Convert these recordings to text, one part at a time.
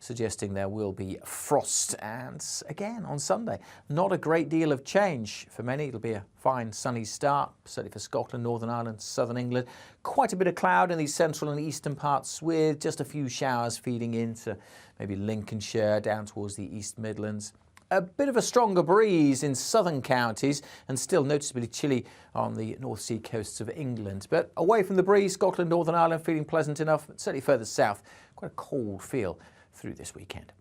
suggesting there will be frost. And again, on Sunday, not a great deal of change for many. It'll be a fine sunny start, certainly for Scotland, Northern Ireland, southern England. Quite a bit of cloud in the central and eastern parts, with just a few showers feeding into maybe Lincolnshire, down towards the East Midlands. A bit of a stronger breeze in southern counties and still noticeably chilly on the North Sea coasts of England. But away from the breeze, Scotland, Northern Ireland feeling pleasant enough, certainly further south, quite a cold feel through this weekend.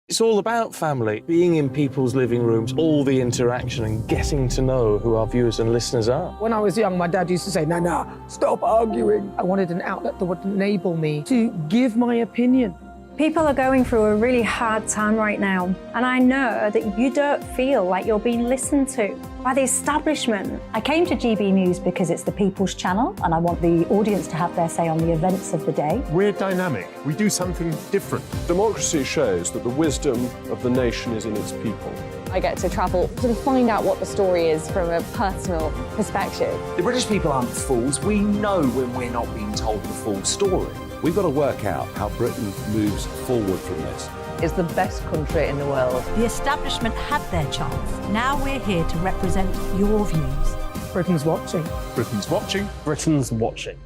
It's all about family, being in people's living rooms, all the interaction and getting to know who our viewers and listeners are. When I was young, my dad used to say, "Nana, stop arguing." I wanted an outlet that would enable me to give my opinion. People are going through a really hard time right now, and I know that you don't feel like you're being listened to by the establishment. I came to GB News because it's the People's Channel, and I want the audience to have their say on the events of the day. We're dynamic. We do something different. Democracy shows that the wisdom of the nation is in its people. I get to travel to find out what the story is from a personal perspective. The British people aren't fools. We know when we're not being told the full story. We've got to work out how Britain moves forward from this. It's the best country in the world. The establishment had their chance. Now we're here to represent your views. Britain's watching. Britain's watching. Britain's watching.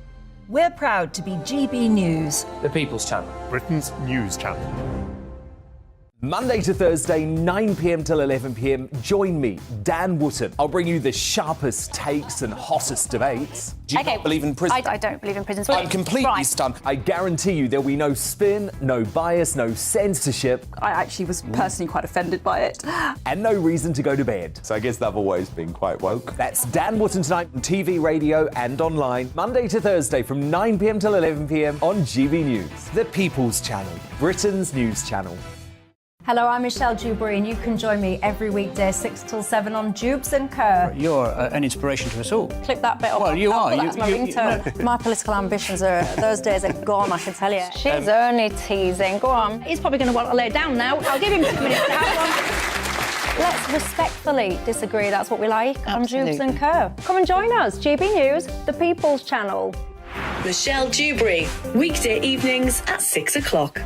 We're proud to be GB News, The People's Channel. Britain's news channel. Monday to Thursday, 9 p.m. till 11 p.m. Join me, Dan Wootton. I'll bring you the sharpest takes and hottest debates. Do you not believe in prison? I don't believe in prisons. I'm completely stunned. I guarantee you there'll be no spin, no bias, no censorship. I actually was personally quite offended by it. And no reason to go to bed. So I guess they've always been quite woke. That's Dan Wootton tonight on TV, radio and online. Monday to Thursday from 9 p.m. till 11 p.m. on GB News. The People's Channel, Britain's news channel. Hello, I'm Michelle Dewbs, and you can join me every weekday 6 till 7 on Dewbs and Kerr. You're an inspiration to us all. Clip that bit up. Well, you are. That's my ringtone. My political ambitions are, those days are gone, I can tell you. She's only teasing. Go on. He's probably going to want to lay down now. I'll give him 2 minutes to have one. Let's respectfully disagree. That's what we like on Dewbs and Kerr. Come and join us. GB News, the People's Channel. Michelle Dewbs, weekday evenings at 6 o'clock.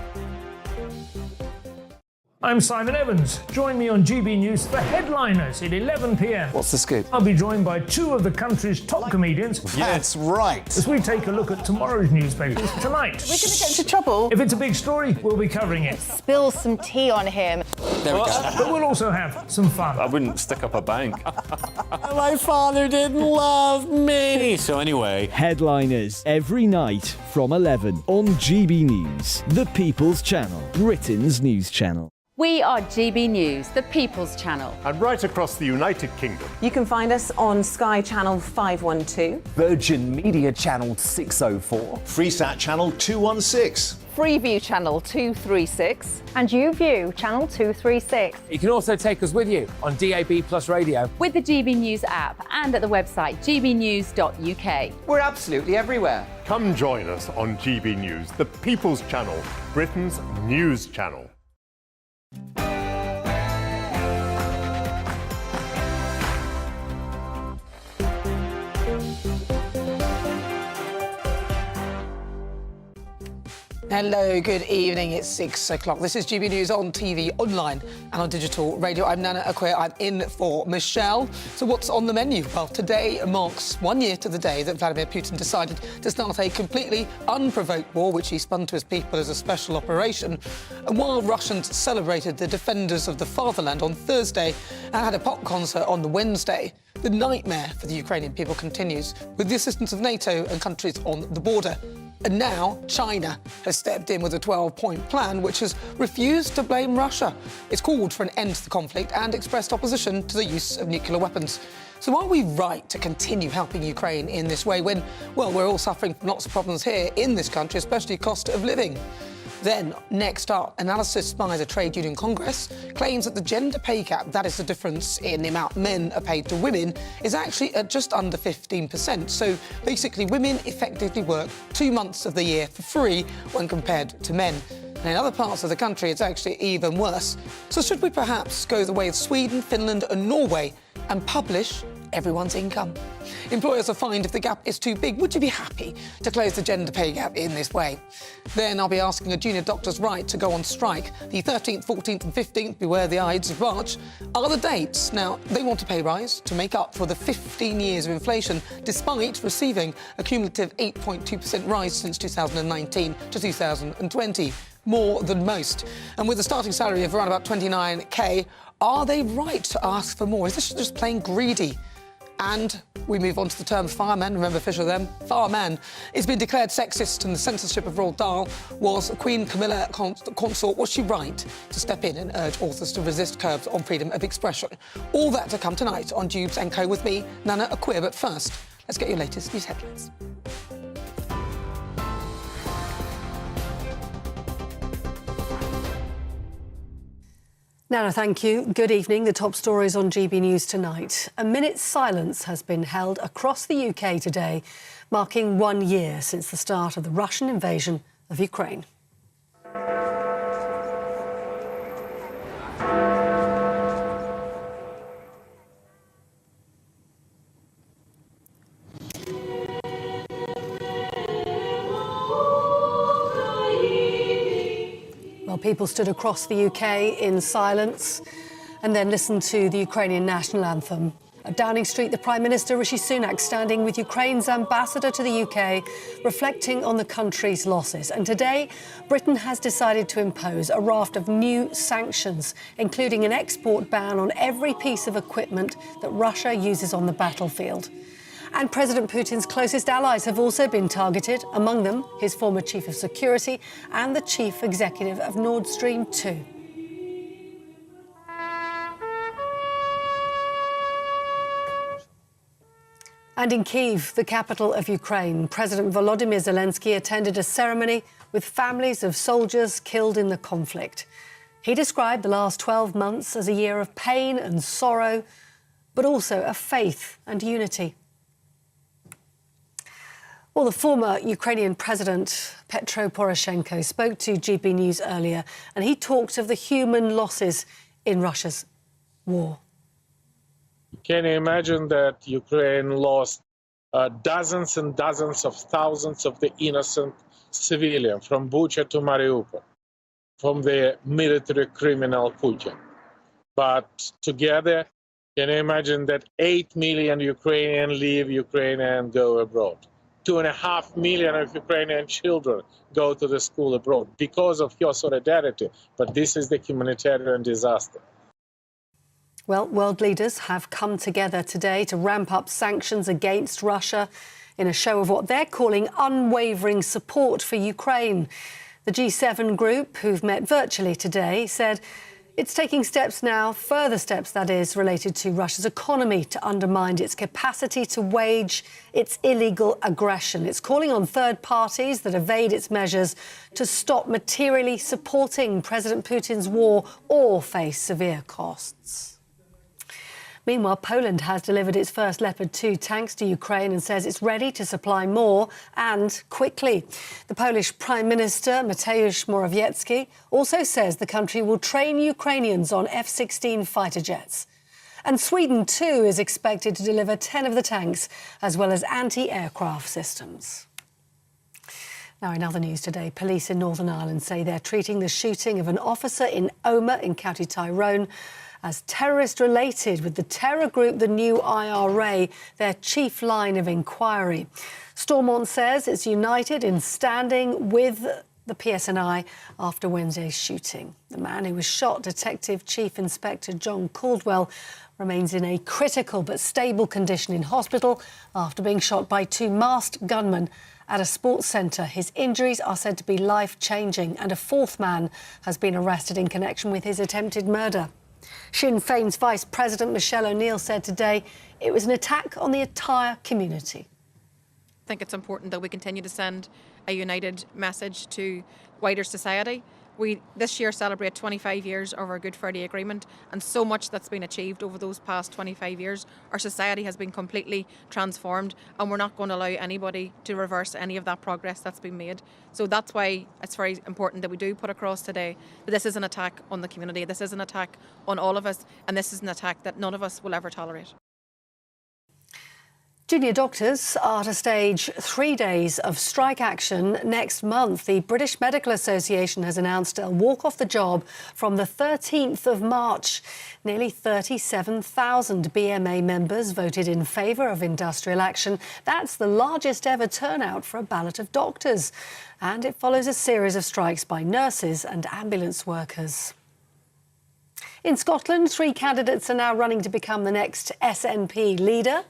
I'm Simon Evans. Join me on GB News for Headliners at 11 p.m. What's the scoop? I'll be joined by 2 of the country's top comedians. That's right. As we take a look at tomorrow's newspapers tonight. We're going to get into trouble. If it's a big story, we'll be covering it. Spill some tea on him. There we go. But we'll also have some fun. I wouldn't stick up a bank. My father didn't love me. So anyway, Headliners every night from 11 on GB News, the People's Channel, Britain's news channel. We are GB News, the People's Channel. And right across the United Kingdom. You can find us on Sky Channel 512. Virgin Media Channel 604. Freesat Channel 216. Freeview Channel 236. And YouView, Channel 236. You can also take us with you on DAB Plus Radio. With the GB News app and at the website gbnews.uk. We're absolutely everywhere. Come join us on GB News, the People's Channel, Britain's news channel. Hello, good evening. It's 6 o'clock. This is GB News on TV, online and on digital radio. I'm Nana Akwe. I'm in for Michelle. So what's on the menu? Well, today marks 1 year to the day that Vladimir Putin decided to start a completely unprovoked war, which he spun to his people as a special operation. And while Russians celebrated the defenders of the fatherland on Thursday and had a pop concert on the Wednesday, the nightmare for the Ukrainian people continues with the assistance of NATO and countries on the border. And now China has stepped in with a 12-point plan which has refused to blame Russia. It's called for an end to the conflict and expressed opposition to the use of nuclear weapons. So are we right to continue helping Ukraine in this way when, well, we're all suffering from lots of problems here in this country, especially cost of living? Then, next up, analysis by the Trade Union Congress claims that the gender pay gap, that is the difference in the amount men are paid to women, is actually at just under 15%. So basically, women effectively work 2 months of the year for free when compared to men. And in other parts of the country, it's actually even worse. So should we perhaps go the way of Sweden, Finland and Norway and publish everyone's income? Employers are fined if the gap is too big. Would you be happy to close the gender pay gap in this way? Then I'll be asking a junior doctor's right to go on strike. The 13th, 14th and 15th, beware the Ides of March, are the dates. Now, they want a pay rise to make up for the 15 years of inflation, despite receiving a cumulative 8.2% rise since 2019 to 2020. More than most. And with a starting salary of around about 29k, are they right to ask for more? Is this just plain greedy? And we move on to the term fireman. Remember Fisher then? Fireman. It's been declared sexist, and the censorship of Roald Dahl was Queen Camilla consort. Was she right to step in and urge authors to resist curbs on freedom of expression? All that to come tonight on Dewbs & Co with me, Nana Akua. But first, let's get your latest news headlines. Nana, thank you. Good evening. The top stories on GB News tonight. A minute's silence has been held across the UK today, marking 1 year since the start of the Russian invasion of Ukraine. People stood across the UK in silence and then listened to the Ukrainian national anthem. At Downing Street, the Prime Minister, Rishi Sunak, standing with Ukraine's ambassador to the UK, reflecting on the country's losses. And today, Britain has decided to impose a raft of new sanctions, including an export ban on every piece of equipment that Russia uses on the battlefield. And President Putin's closest allies have also been targeted, among them his former chief of security and the chief executive of Nord Stream 2. And in Kyiv, the capital of Ukraine, President Volodymyr Zelensky attended a ceremony with families of soldiers killed in the conflict. He described the last 12 months as a year of pain and sorrow, but also of faith and unity. Well, the former Ukrainian President Petro Poroshenko spoke to GB News earlier, and he talked of the human losses in Russia's war. Can you imagine that Ukraine lost dozens and dozens of thousands of the innocent civilians from Bucha to Mariupol, from the military criminal Putin? But together, can you imagine that 8 million Ukrainians leave Ukraine and go abroad? 2.5 million of Ukrainian children go to the school abroad because of your solidarity. But this is the humanitarian disaster. Well, world leaders have come together today to ramp up sanctions against Russia in a show of what they're calling unwavering support for Ukraine. The G7 group, who've met virtually today, said it's taking steps now, further steps that is, related to Russia's economy to undermine its capacity to wage its illegal aggression. It's calling on third parties that evade its measures to stop materially supporting President Putin's war or face severe costs. Meanwhile, Poland has delivered its first Leopard 2 tanks to Ukraine and says it's ready to supply more and quickly. The Polish Prime Minister, Mateusz Morawiecki, also says the country will train Ukrainians on F-16 fighter jets. And Sweden, too, is expected to deliver 10 of the tanks, as well as anti-aircraft systems. Now, in other news today, police in Northern Ireland say they're treating the shooting of an officer in Omagh in County Tyrone as terrorist-related with the terror group, the New IRA, their chief line of inquiry. Stormont says it's united in standing with the PSNI after Wednesday's shooting. The man who was shot, Detective Chief Inspector John Caldwell, remains in a critical but stable condition in hospital after being shot by 2 masked gunmen at a sports centre. His injuries are said to be life-changing, and a 4th man has been arrested in connection with his attempted murder. Sinn Féin's Vice President Michelle O'Neill said today it was an attack on the entire community. I think it's important that we continue to send a united message to wider society We this year celebrate 25 years of our Good Friday Agreement, and so much that's been achieved over those past 25 years. Our society has been completely transformed, and we're not going to allow anybody to reverse any of that progress that's been made. So that's why it's very important that we do put across today that this is an attack on the community, this is an attack on all of us, and this is an attack that none of us will ever tolerate. Junior doctors are to stage 3 days of strike action next month. The British Medical Association has announced a walk off the job from the 13th of March. Nearly 37,000 BMA members voted in favour of industrial action. That's the largest ever turnout for a ballot of doctors. And it follows a series of strikes by nurses and ambulance workers. In Scotland, 3 candidates are now running to become the next SNP leader.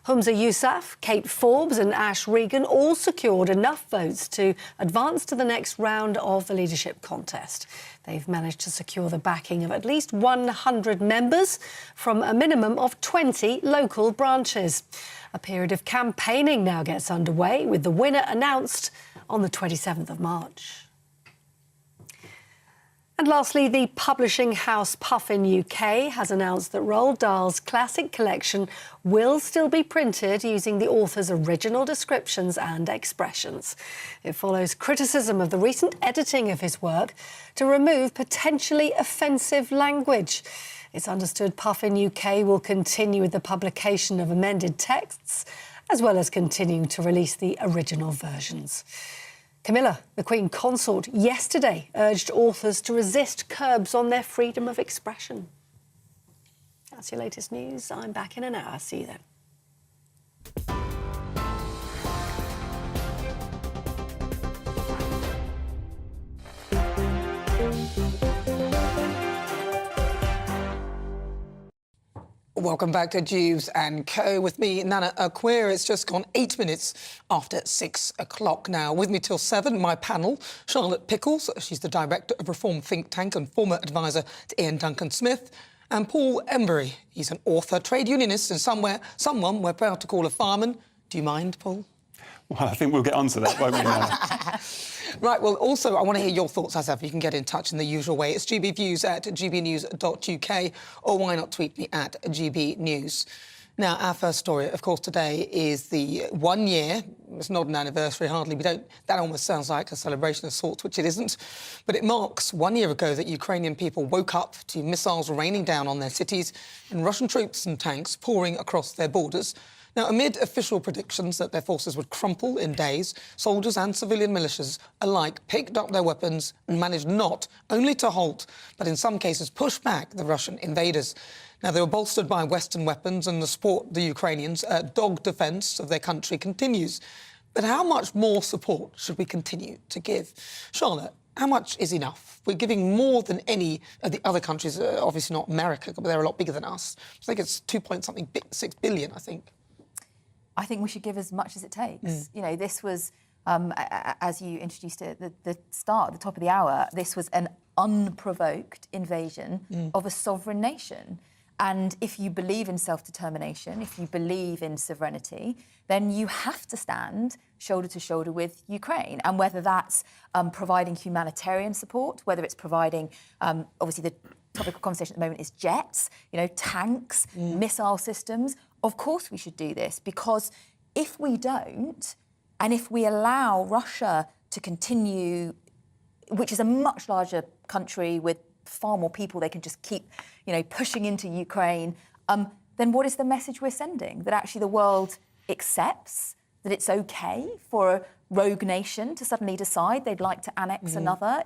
Humza Yousaf, Kate Forbes and Ash Regan all secured enough votes to advance to the next round of the leadership contest. They've managed to secure the backing of at least 100 members from a minimum of 20 local branches. A period of campaigning now gets underway, with the winner announced on the 27th of March. And lastly, the publishing house Puffin UK has announced that Roald Dahl's classic collection will still be printed using the author's original descriptions and expressions. It follows criticism of the recent editing of his work to remove potentially offensive language. It's understood Puffin UK will continue with the publication of amended texts, as well as continuing to release the original versions. Camilla, the Queen Consort, yesterday urged authors to resist curbs on their freedom of expression. That's your latest news. I'm back in an hour. See you then. Welcome back to Dewbs and Co. With me, Nana Akua. It's just gone 8 minutes after 6 o'clock now. With me till 7, my panel, Charlotte Pickles. She's the director of Reform Think Tank and former advisor to Ian Duncan Smith. And Paul Embury. He's an author, trade unionist, and someone we're proud to call a fireman. Do you mind, Paul? Well, I think we'll get onto that, won't we, Nana? Right, well, also, I want to hear your thoughts as ever. You can get in touch in the usual way. It's gbviews at gbnews.uk, or why not tweet me at gbnews. Now, our first story, of course, today is the 1 year. It's not an anniversary, hardly. That almost sounds like a celebration of sorts, which it isn't. But it marks 1 year ago that Ukrainian people woke up to missiles raining down on their cities and Russian troops and tanks pouring across their borders. Now, amid official predictions that their forces would crumple in days, soldiers and civilian militias alike picked up their weapons and managed not only to halt, but in some cases push back the Russian invaders. Now, they were bolstered by Western weapons, and the support the Ukrainians' dogged defence of their country continues. But how much more support should we continue to give? Charlotte, how much is enough? We're giving more than any of the other countries, obviously not America, but they're a lot bigger than us. I think it's 2.6 billion, I think. I think we should give as much as it takes. You know, this was, as you introduced it at the start, at the top of the hour, this was an unprovoked invasion of a sovereign nation. And if you believe in self-determination, if you believe in sovereignty, then you have to stand shoulder to shoulder with Ukraine. And whether that's providing humanitarian support, whether it's providing, obviously the topic of conversation at the moment is jets, you know, tanks, missile systems. Of course we should do this, because if we don't, and if we allow Russia to continue, which is a much larger country with far more people, they can just keep, you know, pushing into Ukraine, then what is the message we're sending? That actually the world accepts that it's okay for a rogue nation to suddenly decide they'd like to annex another?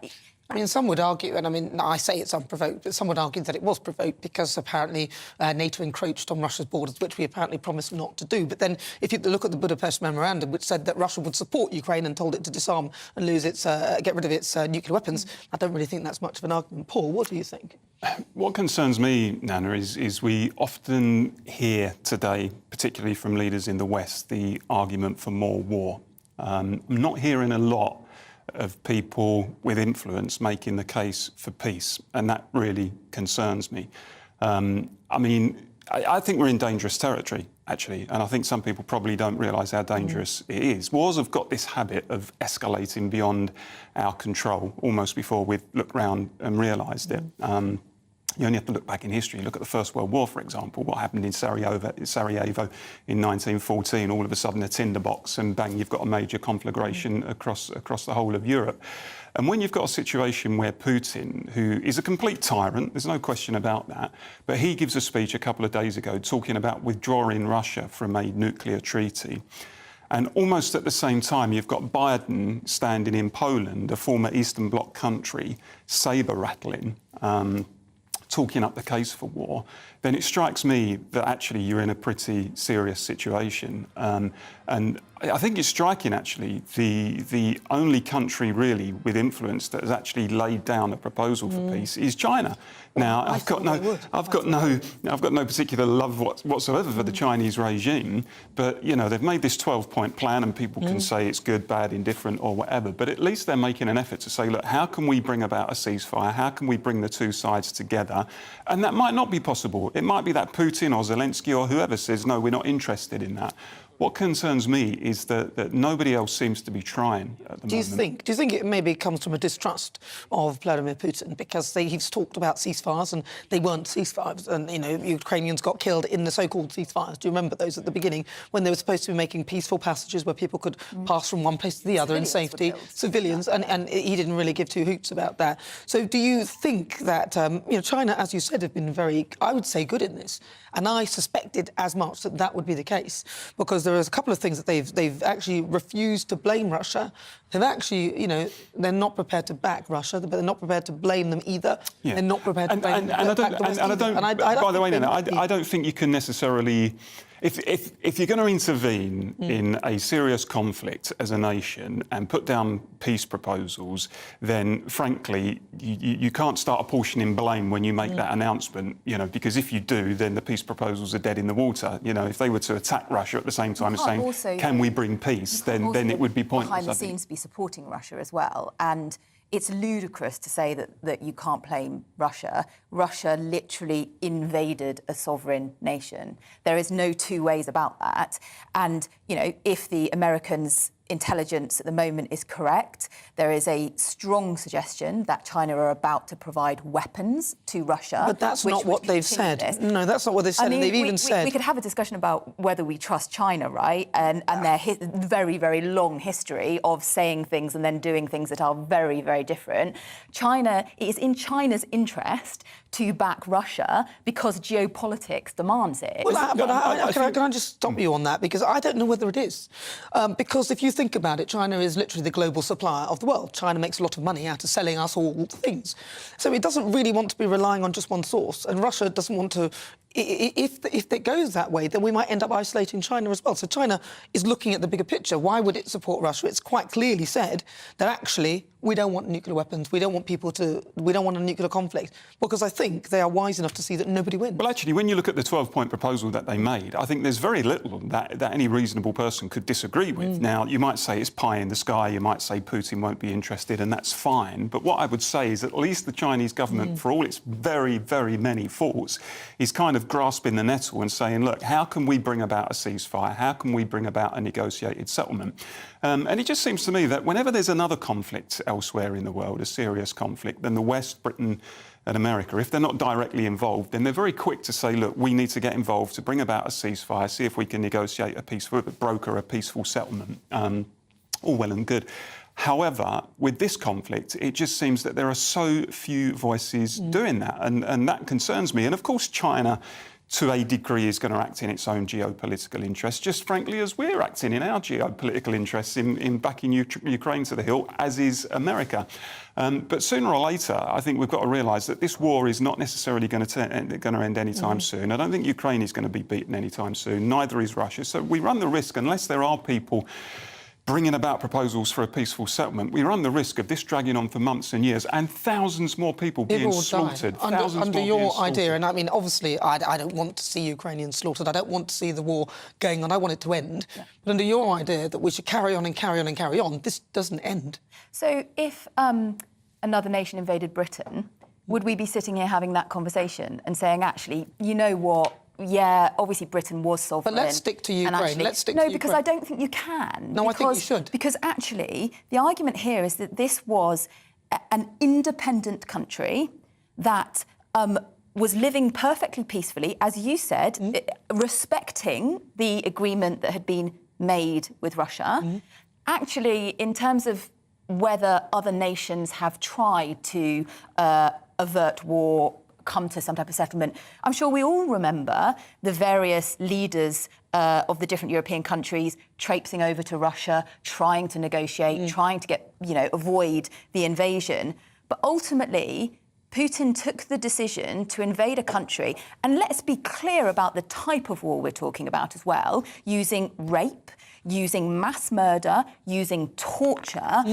I mean, some would argue, and I mean, I say it's unprovoked, but some would argue that it was provoked because apparently NATO encroached on Russia's borders, which we apparently promised not to do. But then if you look at the Budapest Memorandum, which said that Russia would support Ukraine and told it to disarm and lose its, get rid of its nuclear weapons, I don't really think that's much of an argument. Paul, what do you think? What concerns me, Nana, is we often hear today, particularly from leaders in the West, the argument for more war. I'm not hearing a lot of people with influence making the case for peace, and that really concerns me. I mean, I think we're in dangerous territory, actually, and I think some people probably don't realise how dangerous it is. Wars have got this habit of escalating beyond our control, almost before we've looked round and realised it. You only have to look back in history. Look at the First World War, for example. What happened in Sarajevo in 1914? All of a sudden, a tinderbox, and bang, you've got a major conflagration across the whole of Europe. And when you've got a situation where Putin, who is a complete tyrant, there's no question about that, but he gives a speech a couple of days ago talking about withdrawing Russia from a nuclear treaty. And almost at the same time, you've got Biden standing in Poland, a former Eastern Bloc country, sabre-rattling, talking up the case for war, then it strikes me that actually you're in a pretty serious situation. And I think it's striking, actually, the only country really with influence that has actually laid down a proposal for peace is China. Now, I've got no particular love whatsoever for the Chinese regime, but you know they've made this 12-point plan, and people can say it's good, bad, indifferent, or whatever. But at least they're making an effort to say, look, how can we bring about a ceasefire? How can we bring the two sides together? And that might not be possible. It might be that Putin or Zelensky or whoever says, no, we're not interested in that. What concerns me is that nobody else seems to be trying at the moment. Do you think it maybe comes from a distrust of Vladimir Putin, because he's talked about ceasefires and they weren't ceasefires, and you know Ukrainians got killed in the so-called ceasefires? Do you remember those at the beginning when they were supposed to be making peaceful passages where people could pass from one place to the other in safety? Civilians, and he didn't really give two hoots about that. So do you think that you know China, as you said, have been very, I would say, good in this? And I suspected as much that would be the case, because there is a couple of things that they've actually refused to blame Russia. They've actually, you know, they're not prepared to back Russia, but they're not prepared to blame them either. Yeah. They're not prepared to blame them. By the way, Nana, I don't think you can necessarily. If you're going to intervene in a serious conflict as a nation and put down peace proposals, then frankly you can't start apportioning blame when you make that announcement. You know, because if you do, then the peace proposals are dead in the water. You know, if they were to attack Russia at the same time as saying, also, "Can we bring peace?" then it would be pointless. Behind the scenes, be supporting Russia as well, and it's ludicrous to say that you can't blame Russia. Russia literally invaded a sovereign nation. There is no two ways about that. And, you know, if the Americans' intelligence at the moment is correct, there is a strong suggestion that China are about to provide weapons to Russia. But that's not what they've said. No, that's not what they've said. I mean, they've even said... We could have a discussion about whether we trust China, right? And their very, very long history of saying things and then doing things that are very, very different. It is in China's interest to back Russia because geopolitics demands it. Well, can I just stop you on that? Because I don't know whether it is. Because if you think about it, China is literally the global supplier of the world. China makes a lot of money out of selling us all things. So it doesn't really want to be relying on just one source. And Russia doesn't want to... If it goes that way, then we might end up isolating China as well. So China is looking at the bigger picture. Why would it support Russia? It's quite clearly said that actually we don't want nuclear weapons. We don't want we don't want a nuclear conflict, because I think they are wise enough to see that nobody wins. Well, actually, when you look at the 12-point proposal that they made, I think there's very little that any reasonable person could disagree with. Now, you might say it's pie in the sky. You might say Putin won't be interested, and that's fine. But what I would say is at least the Chinese government, for all its very, very many faults, is kind of grasping the nettle and saying, look, how can we bring about a ceasefire? How can we bring about a negotiated settlement? And it just seems to me that whenever there's another conflict elsewhere in the world, a serious conflict, then the West, Britain and America, if they're not directly involved, then they're very quick to say, look, we need to get involved to bring about a ceasefire, see if we can negotiate broker a peaceful settlement. All well and good. However, with this conflict, it just seems that there are so few voices doing that, and that concerns me. And of course, China, to a degree, is going to act in its own geopolitical interests, just frankly as we're acting in our geopolitical interests in backing Ukraine to the hill, as is America. But sooner or later, I think we've got to realise that this war is not necessarily going to end anytime soon. I don't think Ukraine is going to be beaten anytime soon. Neither is Russia. So we run the risk, unless there are people bringing about proposals for a peaceful settlement, we run the risk of this dragging on for months and years and thousands more people being slaughtered. Under your idea, and I mean, obviously, I don't want to see Ukrainians slaughtered. I don't want to see the war going on. I want it to end. Yeah. But under your idea that we should carry on and carry on and carry on, this doesn't end. So if another nation invaded Britain, would we be sitting here having that conversation and saying, actually, you know what, yeah, obviously Britain was sovereign. But let's stick to Ukraine. Let's stick to No, Ukraine. because I don't think you can. No, I think you should. Because actually, the argument here is that this was an independent country that was living perfectly peacefully, as you said, respecting the agreement that had been made with Russia. Actually, in terms of whether other nations have tried to avert war, come to some type of settlement, I'm sure we all remember the various leaders of the different European countries traipsing over to Russia, trying to negotiate, trying to get, avoid the invasion. But ultimately, Putin took the decision to invade a country, and let's be clear about the type of war we're talking about as well, using rape, using mass murder, using torture,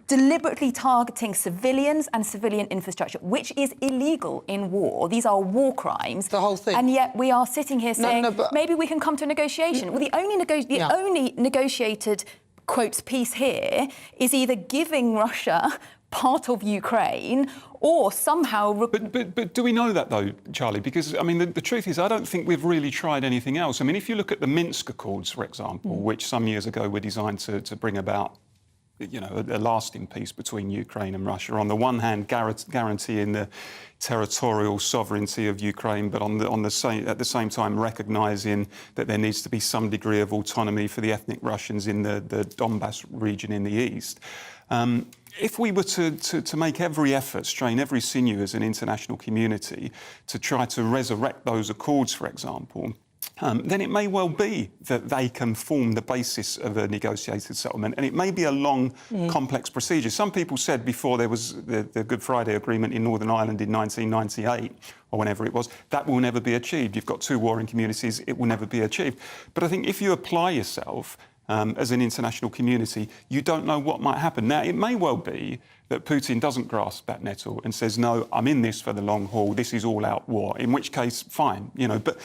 deliberately targeting civilians and civilian infrastructure, which is illegal in war. These are war crimes. The whole thing. And yet we are sitting here saying, maybe we can come to a negotiation. Well, the only negotiated, quotes, peace here is either giving Russia part of Ukraine or somehow... But do we know that, though, Charlie? Because, I mean, the truth is, I don't think we've really tried anything else. I mean, if you look at the Minsk Accords, for example, which some years ago were designed to bring about a lasting peace between Ukraine and Russia. On the one hand, guaranteeing the territorial sovereignty of Ukraine, but at the same time recognising that there needs to be some degree of autonomy for the ethnic Russians in the Donbass region in the east. If we were to make every effort, strain every sinew as an international community to try to resurrect those accords, for example, then it may well be that they can form the basis of a negotiated settlement. And it may be a long, complex procedure. Some people said before there was the Good Friday Agreement in Northern Ireland in 1998, or whenever it was, that will never be achieved. You've got two warring communities, it will never be achieved. But I think if you apply yourself as an international community, you don't know what might happen. Now, it may well be that Putin doesn't grasp that nettle and says, no, I'm in this for the long haul, this is all-out war, in which case, fine, but...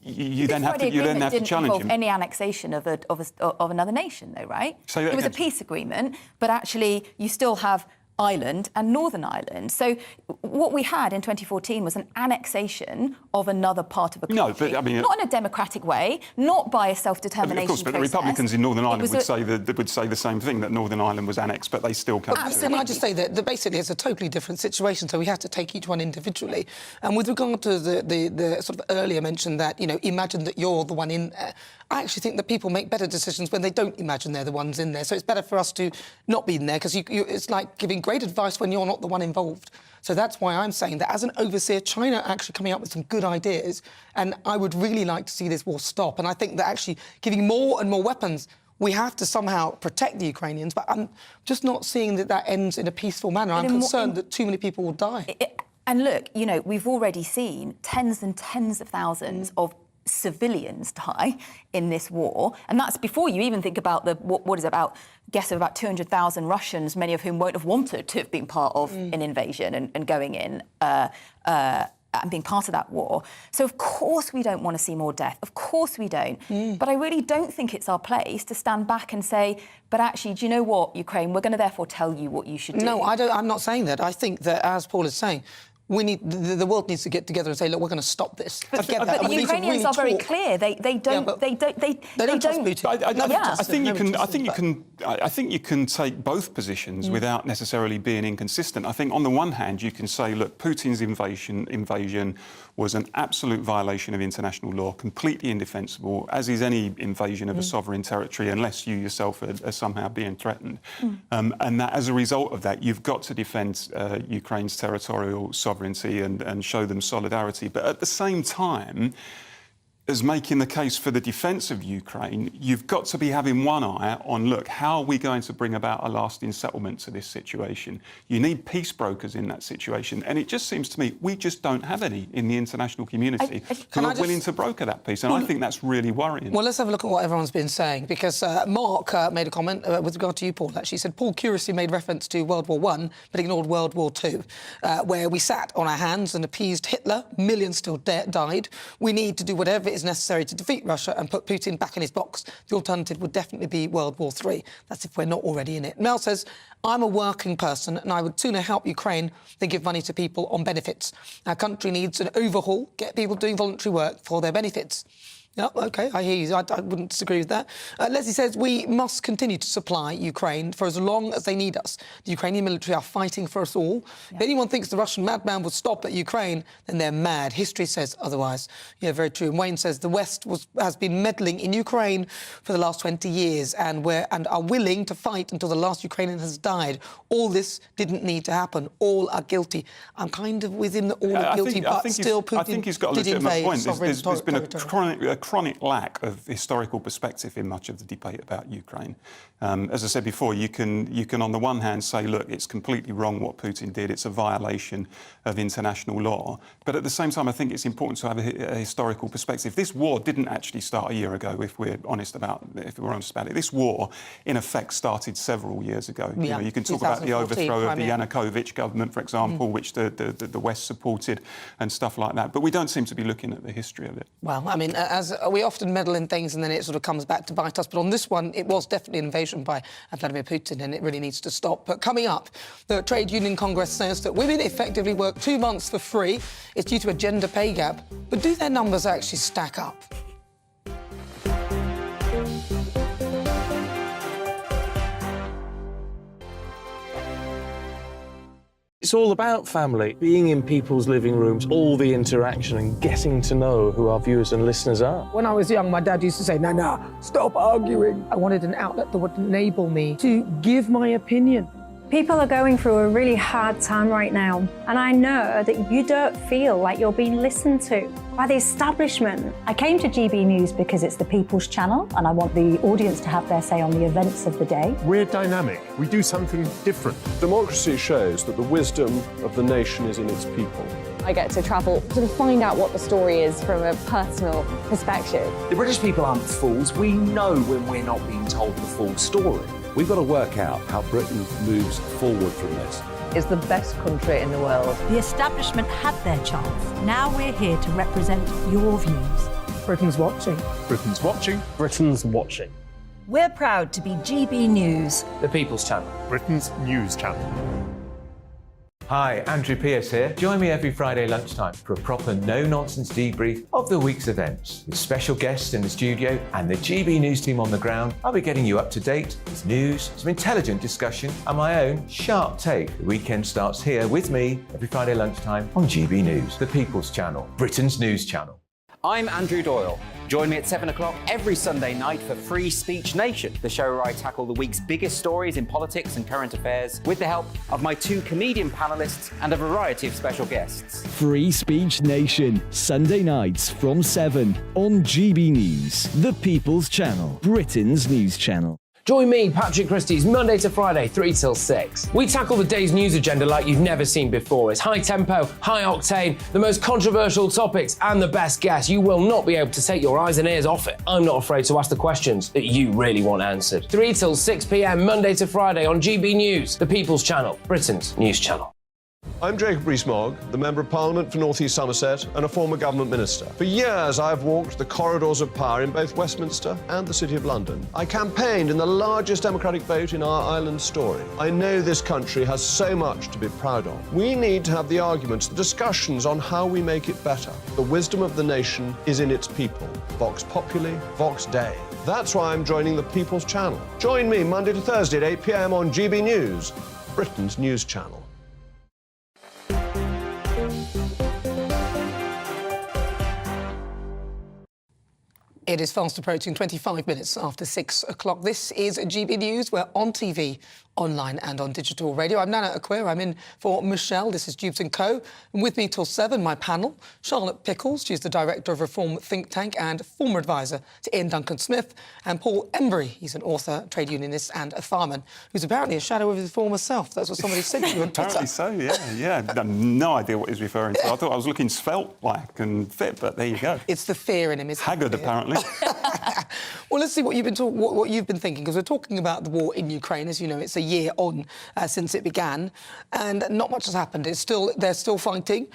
You then have to challenge him. Any annexation of another nation, though, right? It was a peace agreement, but actually you still have Ireland and Northern Ireland. So what we had in 2014 was an annexation of another part of a country. No, but I mean, not in a democratic way, not by a self-determination process. Of course, but the Republicans in Northern Ireland would say the same thing, that Northern Ireland was annexed, but they still can't. Absolutely. Can I just say that basically it's a totally different situation, so we have to take each one individually. And with regard to the sort of earlier mention that, imagine that you're the one in there, I actually think that people make better decisions when they don't imagine they're the ones in there. So it's better for us to not be in there, because it's like giving great advice when you're not the one involved. So that's why I'm saying that as an overseer, China actually coming up with some good ideas, and I would really like to see this war stop. And I think that actually giving more and more weapons, we have to somehow protect the Ukrainians, but I'm just not seeing that ends in a peaceful manner. I'm concerned that too many people will die. And look, we've already seen tens and tens of thousands of civilians die in this war, and that's before you even think about what is about 200,000 Russians, many of whom won't have wanted to have been part of an invasion and going in and being part of that war. So of course we don't want to see more death. Of course we don't. But I really don't think it's our place to stand back and say, but actually, do you know what, Ukraine, we're going to therefore tell you what you should do. No, I'm not saying that. I think that, as Paul is saying, the world needs to get together and say, look, we're going to stop this. But the Ukrainians are very clear. They don't trust Putin. I think you can take both positions without necessarily being inconsistent. I think on the one hand you can say, look, Putin's invasion was an absolute violation of international law, completely indefensible, as is any invasion of a sovereign territory, unless you yourself are somehow being threatened. And that as a result of that, you've got to defend Ukraine's territorial sovereignty and show them solidarity. But at the same time, as making the case for the defence of Ukraine, you've got to be having one eye on, look, how are we going to bring about a lasting settlement to this situation? You need peace brokers in that situation. And it just seems to me we just don't have any in the international community who are willing to broker that peace. And I think that's really worrying. Well, let's have a look at what everyone's been saying, because Mark made a comment with regard to you, Paul, actually. He said, Paul curiously made reference to World War I, but ignored World War II, where we sat on our hands and appeased Hitler. Millions still died. We need to do whatever it is necessary to defeat Russia and put Putin back in his box. The alternative would definitely be World War III. That's if we're not already in it. Mel says, I'm a working person and I would sooner help Ukraine than give money to people on benefits. Our country needs an overhaul, get people doing voluntary work for their benefits. Yeah, OK, I hear you. I wouldn't disagree with that. Leslie says we must continue to supply Ukraine for as long as they need us. The Ukrainian military are fighting for us all. Yeah. If anyone thinks the Russian madman would stop at Ukraine, then they're mad. History says otherwise. Yeah, very true. And Wayne says the West has been meddling in Ukraine for the last 20 years and are willing to fight until the last Ukrainian has died. All this didn't need to happen. All are guilty. I'm kind of with him that all are guilty, but still Putin I think he's got a legitimate point. There's been a chronic lack of historical perspective in much of the debate about Ukraine. As I said before, you can on the one hand say, look, it's completely wrong what Putin did. It's a violation of international law. But at the same time, I think it's important to have a historical perspective. This war didn't actually start a year ago, if we're honest about it. This war, in effect, started several years ago. Yeah, you can talk about the overthrow of the Yanukovych government, for example, which the West supported and stuff like that. But we don't seem to be looking at the history of it. Well, I mean, as we often meddle in things and then it sort of comes back to bite us. But on this one, it was definitely an invasion by Vladimir Putin and it really needs to stop. But coming up, the Trade Union Congress says that women effectively work 2 months for free. It's due to a gender pay gap. But do their numbers actually stack up? It's all about family, being in people's living rooms, all the interaction and getting to know who our viewers and listeners are. When I was young, my dad used to say, Nana, stop arguing. I wanted an outlet that would enable me to give my opinion. People are going through a really hard time right now, and I know that you don't feel like you're being listened to by the establishment. I came to GB News because it's the People's Channel, and I want the audience to have their say on the events of the day. We're dynamic. We do something different. Democracy shows that the wisdom of the nation is in its people. I get to travel to find out what the story is from a personal perspective. The British people aren't fools. We know when we're not being told the full story. We've got to work out how Britain moves forward from this. It's the best country in the world. The establishment had their chance. Now we're here to represent your views. Britain's watching. Britain's watching. Britain's watching. We're proud to be GB News, The People's Channel. Britain's news channel. Hi, Andrew Pierce here. Join me every Friday lunchtime for a proper no-nonsense debrief of the week's events. With special guests in the studio and the GB News team on the ground, I'll be getting you up to date with news, some intelligent discussion and my own sharp take. The weekend starts here with me every Friday lunchtime on GB News, the People's Channel, Britain's news channel. I'm Andrew Doyle. Join me at 7 o'clock every Sunday night for Free Speech Nation, the show where I tackle the week's biggest stories in politics and current affairs with the help of my 2 comedian panellists and a variety of special guests. Free Speech Nation, Sunday nights from 7 on GB News, the People's Channel, Britain's news channel. Join me, Patrick Christie's Monday to Friday, 3 till 6. We tackle the day's news agenda like you've never seen before. It's high tempo, high octane, the most controversial topics and the best guests. You will not be able to take your eyes and ears off it. I'm not afraid to ask the questions that you really want answered. 3 till 6 p.m, Monday to Friday on GB News, the People's Channel, Britain's news channel. I'm Jacob Rees-Mogg, the Member of Parliament for North East Somerset and a former government minister. For years, I've walked the corridors of power in both Westminster and the City of London. I campaigned in the largest democratic vote in our island story. I know this country has so much to be proud of. We need to have the arguments, the discussions on how we make it better. The wisdom of the nation is in its people. Vox Populi, Vox Dei. That's why I'm joining the People's Channel. Join me Monday to Thursday at 8 p.m. on GB News, Britain's news channel. It is fast approaching 25 minutes after 6 o'clock. This is GB News. We're on TV, online and on digital radio. I'm Nana Aquia. I'm in for Michelle. This is Dewbs & Co. And with me till 7, my panel, Charlotte Pickles. She's the Director of Reform Think Tank and former advisor to Ian Duncan-Smith. And Paul Embry. He's an author, trade unionist and a fireman who's apparently a shadow of his former self. That's what somebody said to you on Twitter. Apparently so, yeah. I have no idea what he's referring to. I thought I was looking svelte-like and fit, but there you go. It's the fear in him, isn't it? Haggard, apparently. Well, let's see what you've been thinking, because we're talking about the war in Ukraine. As you know, it's a year on since it began, and not much has happened. They're still fighting.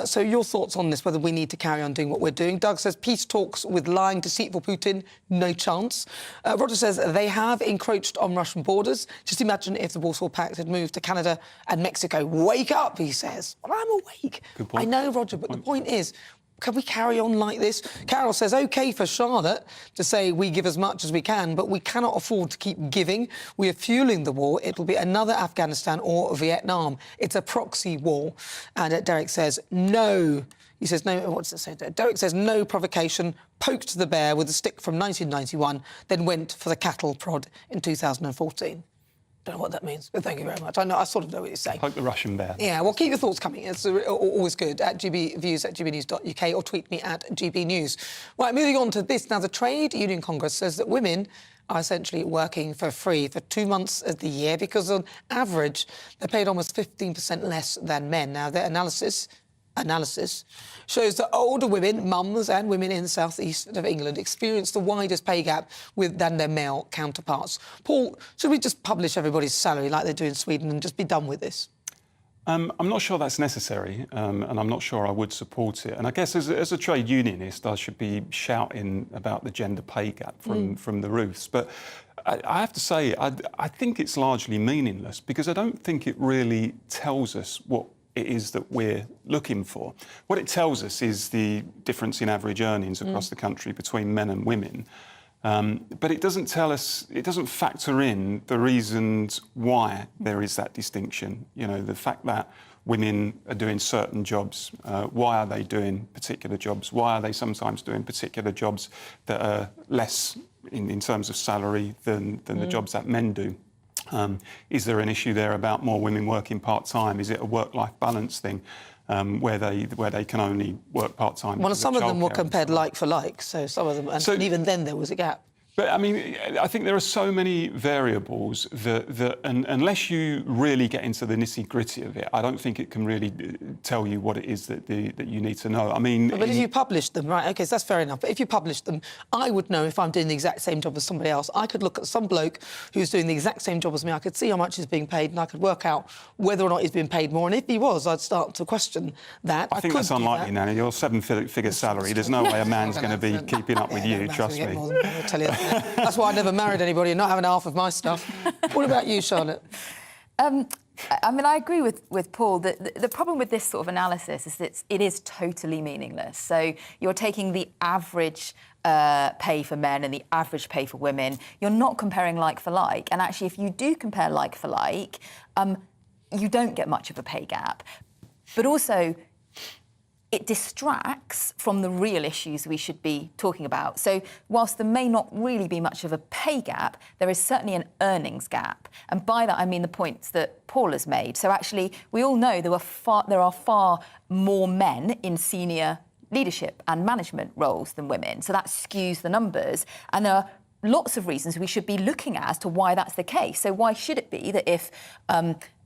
So your thoughts on this, whether we need to carry on doing what we're doing? Doug says peace talks with lying, deceitful Putin, no chance. Roger says they have encroached on Russian borders. Just imagine if the Warsaw Pact had moved to Canada and Mexico. Wake up, he says. Well, I'm awake. Good point. I know, Roger, but the point is, can we carry on like this? Carol says, OK for Charlotte to say we give as much as we can, but we cannot afford to keep giving. We are fuelling the war. It'll be another Afghanistan or Vietnam. It's a proxy war. And Derek says, no. He says, no, what does it say? Derek says, no provocation, poked the bear with a stick from 1991, then went for the cattle prod in 2014. Don't know what that means, but thank you very much. I sort of know what you're saying. Like the Russian bear. Yeah, well, keep your thoughts coming. It's always good. At GBViews at gbnews.uk or tweet me at GBnews. Right, moving on to this. Now, the Trade Union Congress says that women are essentially working for free for 2 months of the year because, on average, they're paid almost 15% less than men. Now, their analysis shows that older women, mums and women in the southeast of England, experience the widest pay gap than their male counterparts. Paul, should we just publish everybody's salary like they do in Sweden and just be done with this? I'm not sure that's necessary, and I'm not sure I would support it. And I guess as a trade unionist, I should be shouting about the gender pay gap from the roofs. But I have to say, I think it's largely meaningless, because I don't think it really tells us what it is that we're looking for. What it tells us is the difference in average earnings across the country between men and women. But it doesn't tell us, it doesn't factor in the reasons why there is that distinction. You know, the fact that women are doing certain jobs, why are they doing particular jobs? Why are they sometimes doing particular jobs that are less in terms of salary than the jobs that men do? Is there an issue there about more women working part-time? Is it a work-life balance thing where they can only work part-time? Well, some of them were compared like for like, so some of them, and even then there was a gap. But, I mean, I think there are so many variables that unless you really get into the nitty-gritty of it, I don't think it can really tell you what it is that you need to know. I mean... But if you publish them, right, OK, so that's fair enough. But if you publish them, I would know if I'm doing the exact same job as somebody else. I could look at some bloke who's doing the exact same job as me. I could see how much he's being paid, and I could work out whether or not he's being paid more. And if he was, I'd start to question that. I think that's unlikely, Nana. Your seven-figure salary, there's no way a man's going to be keeping up with you, trust me. I'll tell you that. That's why I never married anybody and not having half of my stuff. What about you, Charlotte? I mean, I agree with Paul that the problem with this sort of analysis is that it is totally meaningless. So you're taking the average pay for men and the average pay for women. You're not comparing like for like. And actually, if you do compare like for like, you don't get much of a pay gap. But also, it distracts from the real issues we should be talking about. So whilst there may not really be much of a pay gap, there is certainly an earnings gap. And by that, I mean the points that Paul has made. So actually, we all know there are far more men in senior leadership and management roles than women. So that skews the numbers. And there are lots of reasons we should be looking at as to why that's the case. So why should it be that if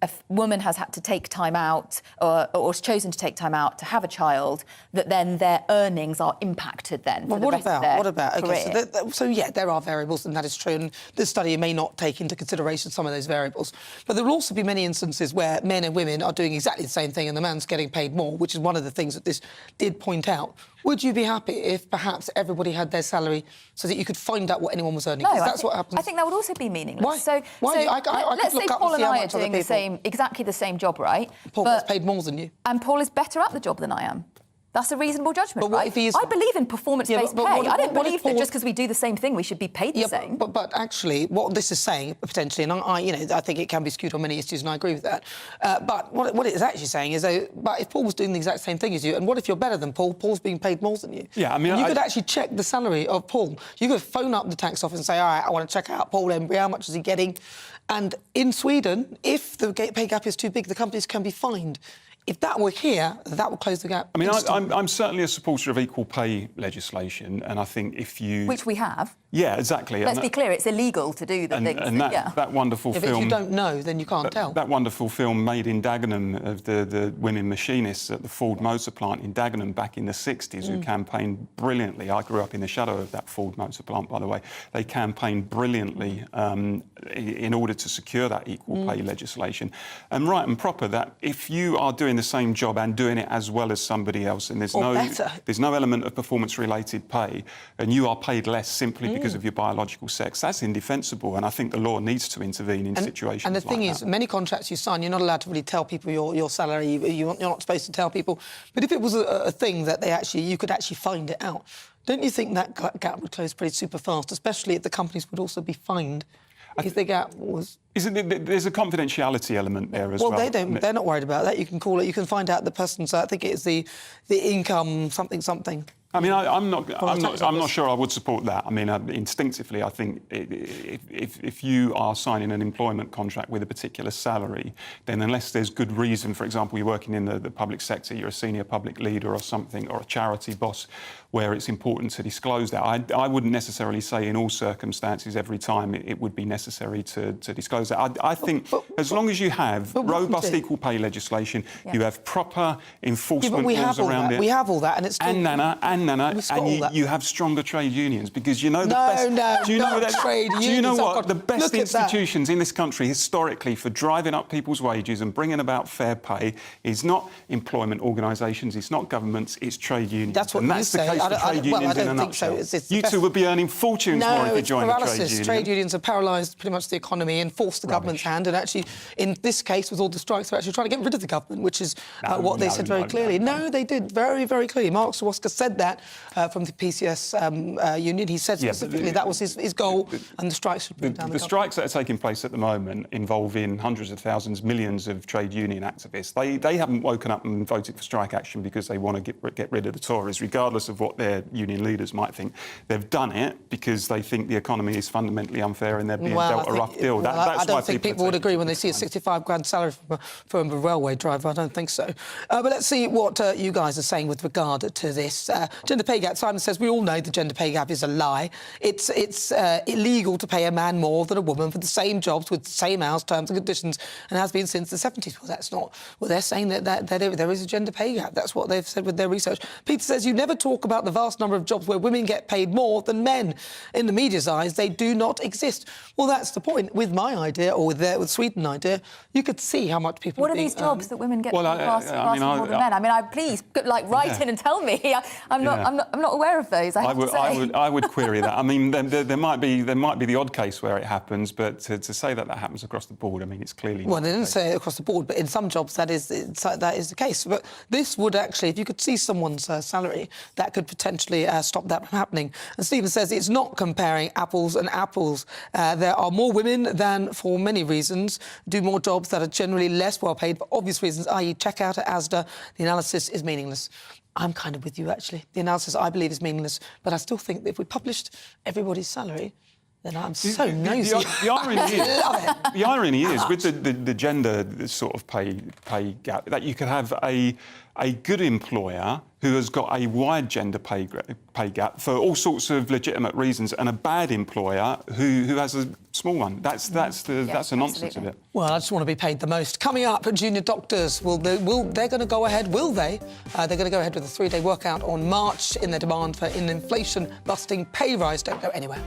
a woman has had to take time out or has chosen to take time out to have a child, that then their earnings are impacted then for the rest of their career? Okay, so yeah, there are variables, and that is true, and this study may not take into consideration some of those variables. But there will also be many instances where men and women are doing exactly the same thing and the man's getting paid more, which is one of the things that this did point out. Would you be happy if perhaps everybody had their salary so that you could find out what anyone was earning? No, that's what happens. I think that would also be meaningless. Why? So let's say Paul and I are doing exactly the same job, right? Paul gets paid more than you. And Paul is better at the job than I am. That's a reasonable judgment, but what right? if he is... I believe in performance-based pay. I don't believe that just because we do the same thing, we should be paid the same. But actually, what this is saying, potentially, and I think it can be skewed on many issues, and I agree with that. But what it is actually saying is, but if Paul was doing the exact same thing as you, and what if you're better than Paul? Paul's being paid more than you. Yeah, I mean... You could actually check the salary of Paul. You could phone up the tax office and say, all right, I want to check out Paul Embry, how much is he getting? And in Sweden, if the pay gap is too big, the companies can be fined. If that were here, that would close the gap. I mean, I'm certainly a supporter of equal pay legislation, and I think if you... Which we have. Yeah, exactly. Let's be clear, it's illegal to do the things. And that wonderful film... If you don't know, then you can't tell. That wonderful film made in Dagenham of the women machinists at the Ford motor plant in Dagenham back in the 60s who campaigned brilliantly. I grew up in the shadow of that Ford motor plant, by the way. They campaigned brilliantly in order to secure that equal pay legislation. And right and proper that if you are doing the same job and doing it as well as somebody else, and there's no element of performance-related pay, and you are paid less simply because of your biological sex, that's indefensible. And I think the law needs to intervene in situations like that. And the thing is, many contracts you sign, you're not allowed to really tell people your salary. You're not supposed to tell people. But if it was a thing that you could actually find it out, don't you think that gap would close pretty super fast, especially if the companies would also be fined if the gap was... There's a confidentiality element there as well. Well, they're not worried about that. You can call it, you can find out the person's, I think it is the income something. I mean, I'm not sure I would support that. I mean, instinctively, I think if you are signing an employment contract with a particular salary, then unless there's good reason, for example, you're working in the public sector, you're a senior public leader or something, or a charity boss, where it's important to disclose that. I wouldn't necessarily say in all circumstances every time it would be necessary to disclose that. I think as long as you have robust equal pay legislation, you have proper enforcement laws around it. We have all that, and it's still... And you have stronger trade unions, because you know the best... Do you know what? The best institutions in this country historically for driving up people's wages and bringing about fair pay is not employment organisations, it's not governments, it's trade unions. That's what you say. For trade unions in a nutshell. You two would be earning fortunes more if you joined a trade union. Trade unions have paralysed pretty much the economy and forced the government's hand. And actually, in this case, with all the strikes, they're actually trying to get rid of the government, which is what they said very clearly. No, they did very, very clearly. Mark Sawaska said that from the PCS union. He said specifically that was his goal, and the strikes should bring down the strikes that are taking place at the moment involving hundreds of thousands, millions of trade union activists. They haven't woken up and voted for strike action because they want to get rid of the Tories, regardless of what their union leaders might think. They've done it because they think the economy is fundamentally unfair and they're being dealt a rough deal. I don't think people would agree when they see a 65 grand salary from a railway driver. I don't think so. But let's see what you guys are saying with regard to this. Gender pay gap. Simon says we all know the gender pay gap is a lie. It's illegal to pay a man more than a woman for the same jobs with the same hours, terms and conditions, and has been since the 70s. Well, that's not... Well, they're saying that there is a gender pay gap. That's what they've said with their research. Peter says you never talk about the vast number of jobs where women get paid more than men. In the media's eyes, they do not exist. Well, that's the point. With my idea, or with Sweden idea, you could see how much people... What are these jobs that women get paid vastly more than men? I mean, please, write in and tell me. I'm not aware of those. I would query that. I mean, there might be the odd case where it happens, but to say that happens across the board, I mean, it's clearly... Well, they didn't say it across the board, but in some jobs that is the case. But this would actually, if you could see someone's salary, that could potentially stop that from happening. And Stephen says it's not comparing apples and apples. There are more women than, for many reasons, do more jobs that are generally less well paid for obvious reasons, i.e. checkout at Asda. The analysis is meaningless. I'm kind of with you, actually. The analysis, I believe, is meaningless. But I still think that if we published everybody's salary, then I'm so nosy. The irony is, with the gender sort of pay gap, that you could have a good employer who has got a wide gender pay gap for all sorts of legitimate reasons, and a bad employer who has a small one. That's a nonsense of it. Well, I just want to be paid the most. Coming up, junior doctors, they're going to go ahead, will they? They're going to go ahead with a 3-day workout on March in their demand for an inflation-busting pay rise. Don't go anywhere.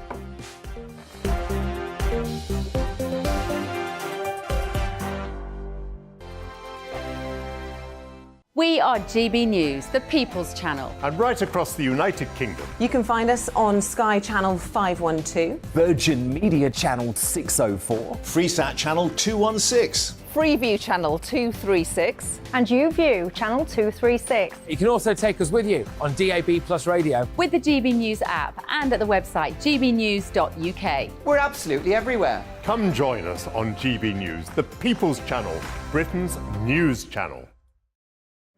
We are GB News, the People's Channel. And right across the United Kingdom. You can find us on Sky Channel 512. Virgin Media Channel 604. Freesat Channel 216. Freeview Channel 236. And YouView Channel 236. You can also take us with you on DAB+ radio. With the GB News app and at the website gbnews.uk. We're absolutely everywhere. Come join us on GB News, the People's Channel, Britain's news channel.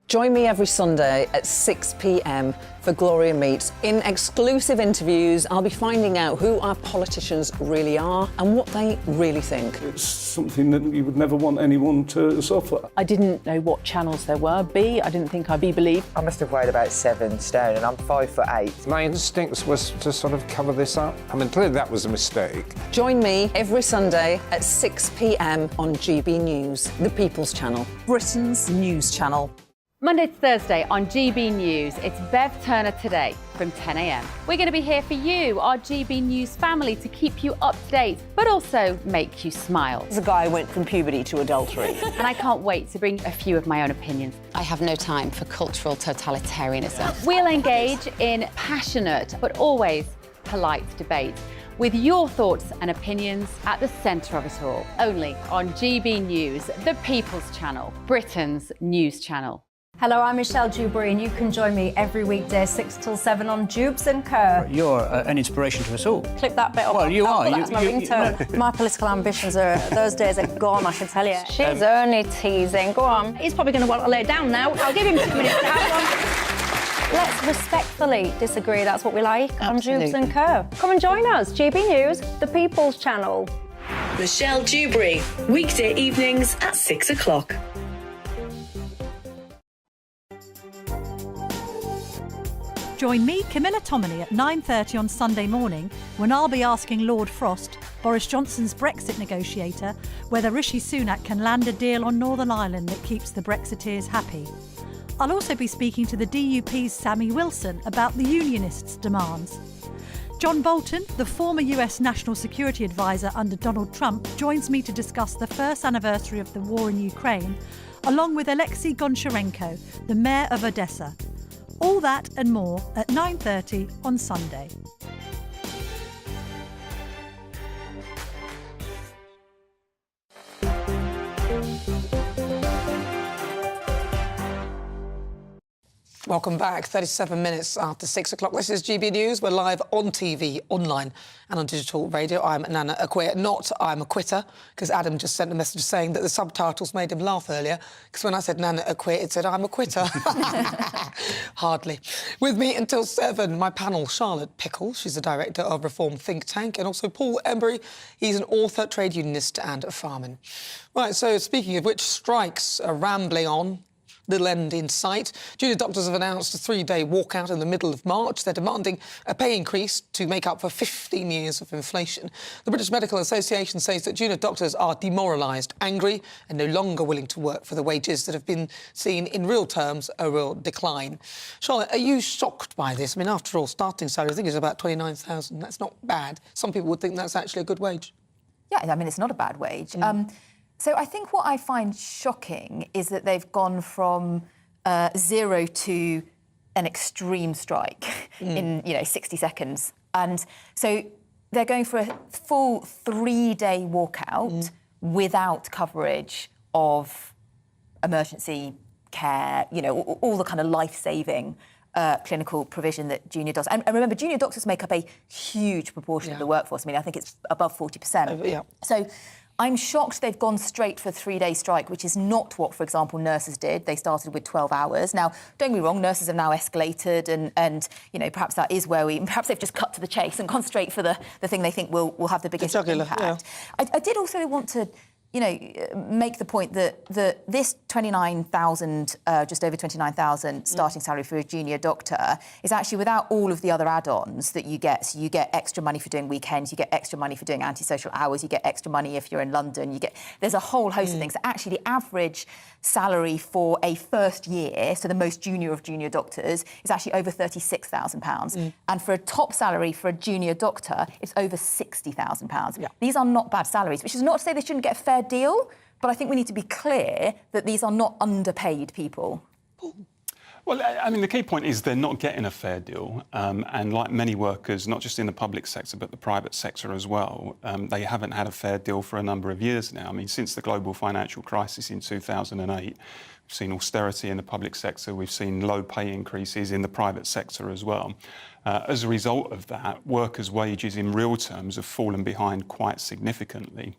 Join me every Sunday at 6 p.m. for Gloria Meets. In exclusive interviews, I'll be finding out who our politicians really are and what they really think. It's something that you would never want anyone to suffer. I didn't know what channels there were. I didn't think I'd be believed. I must have weighed about 7 stone and I'm 5'8". My instincts was to sort of cover this up. I mean, clearly that was a mistake. Join me every Sunday at 6 p.m. on GB News, the People's Channel, Britain's news channel. Monday to Thursday on GB News, it's Bev Turner Today from 10 a.m. We're going to be here for you, our GB News family, to keep you up to date, but also make you smile. The guy went from puberty to adultery. And I can't wait to bring a few of my own opinions. I have no time for cultural totalitarianism. We'll engage in passionate, but always polite debate, with your thoughts and opinions at the centre of it all. Only on GB News, the People's Channel, Britain's news channel. Hello, I'm Michelle Dewberry, and you can join me every weekday 6 till 7 on Dewbs and Co. You're an inspiration to us all. Clip that bit up. Well, you are. That's my ringtone. My political ambitions are, those days are gone, I can tell you. She's only teasing. Go on. He's probably going to want to lay down now. I'll give him 2 minutes to have one. Let's respectfully disagree. That's what we like on Dewbs and Co. Come and join us. GB News, the People's Channel. Michelle Dewberry, weekday evenings at 6 o'clock. Join me, Camilla Tominey, at 9:30 on Sunday morning when I'll be asking Lord Frost, Boris Johnson's Brexit negotiator, whether Rishi Sunak can land a deal on Northern Ireland that keeps the Brexiteers happy. I'll also be speaking to the DUP's Sammy Wilson about the Unionists' demands. John Bolton, the former US National Security Advisor under Donald Trump, joins me to discuss the first anniversary of the war in Ukraine, along with Alexei Goncharenko, the mayor of Odessa. All that and more at 9:30 on Sunday. Welcome back. 37 minutes after 6 o'clock. This is GB News. We're live on TV, online and on digital radio. I'm Nana Akua, not I'm a quitter, because Adam just sent a message saying that the subtitles made him laugh earlier, because when I said Nana Akua, it said I'm a quitter. Hardly. With me until 7, my panel, Charlotte Pickle. She's the director of Reform Think Tank, and also Paul Embury. He's an author, trade unionist and a fireman. Right, so speaking of which, strikes are rambling on. Little end in sight. Junior doctors have announced a 3-day walkout in the middle of March. They're demanding a pay increase to make up for 15 years of inflation. The British Medical Association says that junior doctors are demoralised, angry and no longer willing to work for the wages that have been seen in real terms a real decline. Charlotte, are you shocked by this? I mean, after all, starting salary, I think, is about 29,000. That's not bad. Some people would think that's actually a good wage. Yeah, I mean, it's not a bad wage. So I think what I find shocking is that they've gone from 0 to an extreme strike in 60 seconds, and so they're going for a full 3-day walkout without coverage of emergency care, all the kind of life-saving clinical provision that junior doctors... And remember, junior doctors make up a huge proportion of the workforce. I mean, I think it's above 40%. So I'm shocked they've gone straight for a 3-day strike, which is not what, for example, nurses did. They started with 12 hours. Now, don't get me wrong, nurses have now escalated and perhaps that is where perhaps they've just cut to the chase and gone straight for the thing they think will have the biggest impact. Yeah. I did also want to make the point that this 29,000, just over 29,000 starting salary for a junior doctor is actually without all of the other add-ons that you get. So you get extra money for doing weekends, you get extra money for doing antisocial hours, you get extra money if you're in London, there's a whole host of things. So actually, the average salary for a first year, so the most junior of junior doctors, is actually over £36,000. And for a top salary for a junior doctor, it's over £60,000. Yeah. These are not bad salaries, which is not to say they shouldn't get a fair deal, but I think we need to be clear that these are not underpaid people. Well, I mean, the key point is they're not getting a fair deal. And like many workers, not just in the public sector, but the private sector as well, they haven't had a fair deal for a number of years now. I mean, since the global financial crisis in 2008, we've seen austerity in the public sector, we've seen low pay increases in the private sector as well. As a result of that, workers' wages in real terms have fallen behind quite significantly.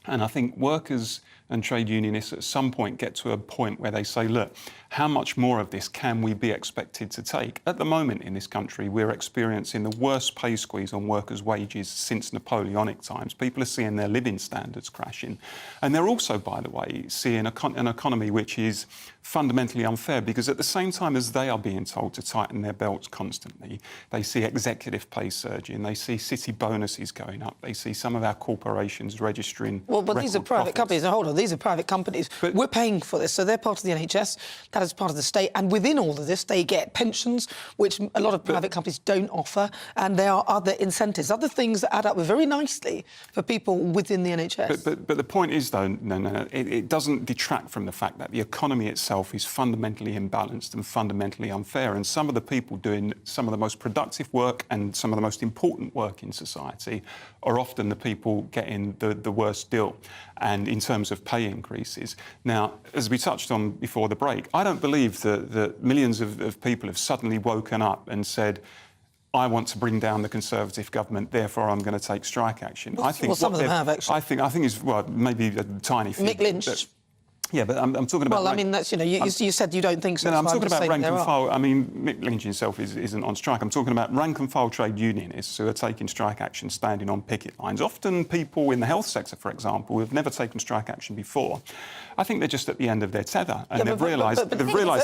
And I think workers and trade unionists at some point get to a point where they say, look, how much more of this can we be expected to take? At the moment in this country, we're experiencing the worst pay squeeze on workers' wages since Napoleonic times. People are seeing their living standards crashing. And they're also, by the way, seeing an economy which is fundamentally unfair, because at the same time as they are being told to tighten their belts constantly, they see executive pay surging, they see city bonuses going up, they see some of our corporations registering but these are private companies. Now, hold on, these are private companies. But we're paying for this, so they're part of the NHS, that is part of the state, and within all of this, they get pensions, which a lot of private companies don't offer, and there are other incentives, other things that add up very nicely for people within the NHS. But the point is, though, no, it doesn't detract from the fact that the economy itself is fundamentally imbalanced and fundamentally unfair, and some of the people doing some of the most productive work and some of the most important work in society are often the people getting the worst deal, and in terms of pay increases. Now, as we touched on before the break, I don't believe that millions of people have suddenly woken up and said, I want to bring down the Conservative government, therefore I'm going to take strike action. Well, I think some of them have, actually. I think it's, well, maybe a tiny few. Mick Lynch. Yeah, but I'm talking about... Well, I mean, that's, you said you don't think so. No, I'm so talking about rank and there file. I mean, Mick Lynch himself isn't on strike. I'm talking about rank and file trade unionists who are taking strike action, standing on picket lines. Often people in the health sector, for example, who have never taken strike action before, I think they're just at the end of their tether, and they've realised that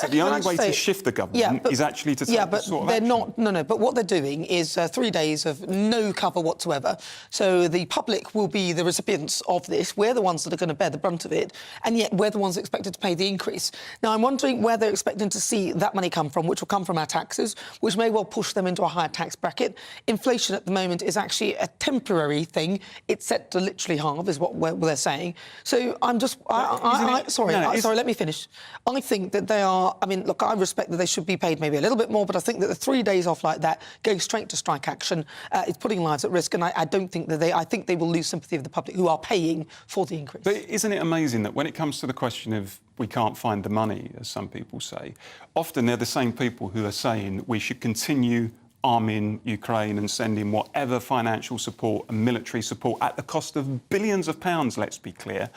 the only way to shift the government is actually to take this sort of action. No, but what they're doing is 3 days of no cover whatsoever. So the public will be the recipients of this. We're the ones that are going to bear the brunt of it, and yet we're the ones expected to pay the increase. Now, I'm wondering where they're expecting to see that money come from, which will come from our taxes, which may well push them into a higher tax bracket. Inflation at the moment is actually a temporary thing. It's set to literally halve, is what they're saying. So I'm just... Sorry, let me finish. I think that they are... I mean, look, I respect that they should be paid maybe a little bit more, but I think that the 3 days off like that, going straight to strike action, is putting lives at risk, and I don't think that I think they will lose sympathy of the public who are paying for the increase. But isn't it amazing that when it comes to the question of we can't find the money, as some people say, often they're the same people who are saying we should continue arming Ukraine and sending whatever financial support and military support at the cost of billions of pounds, let's be clear.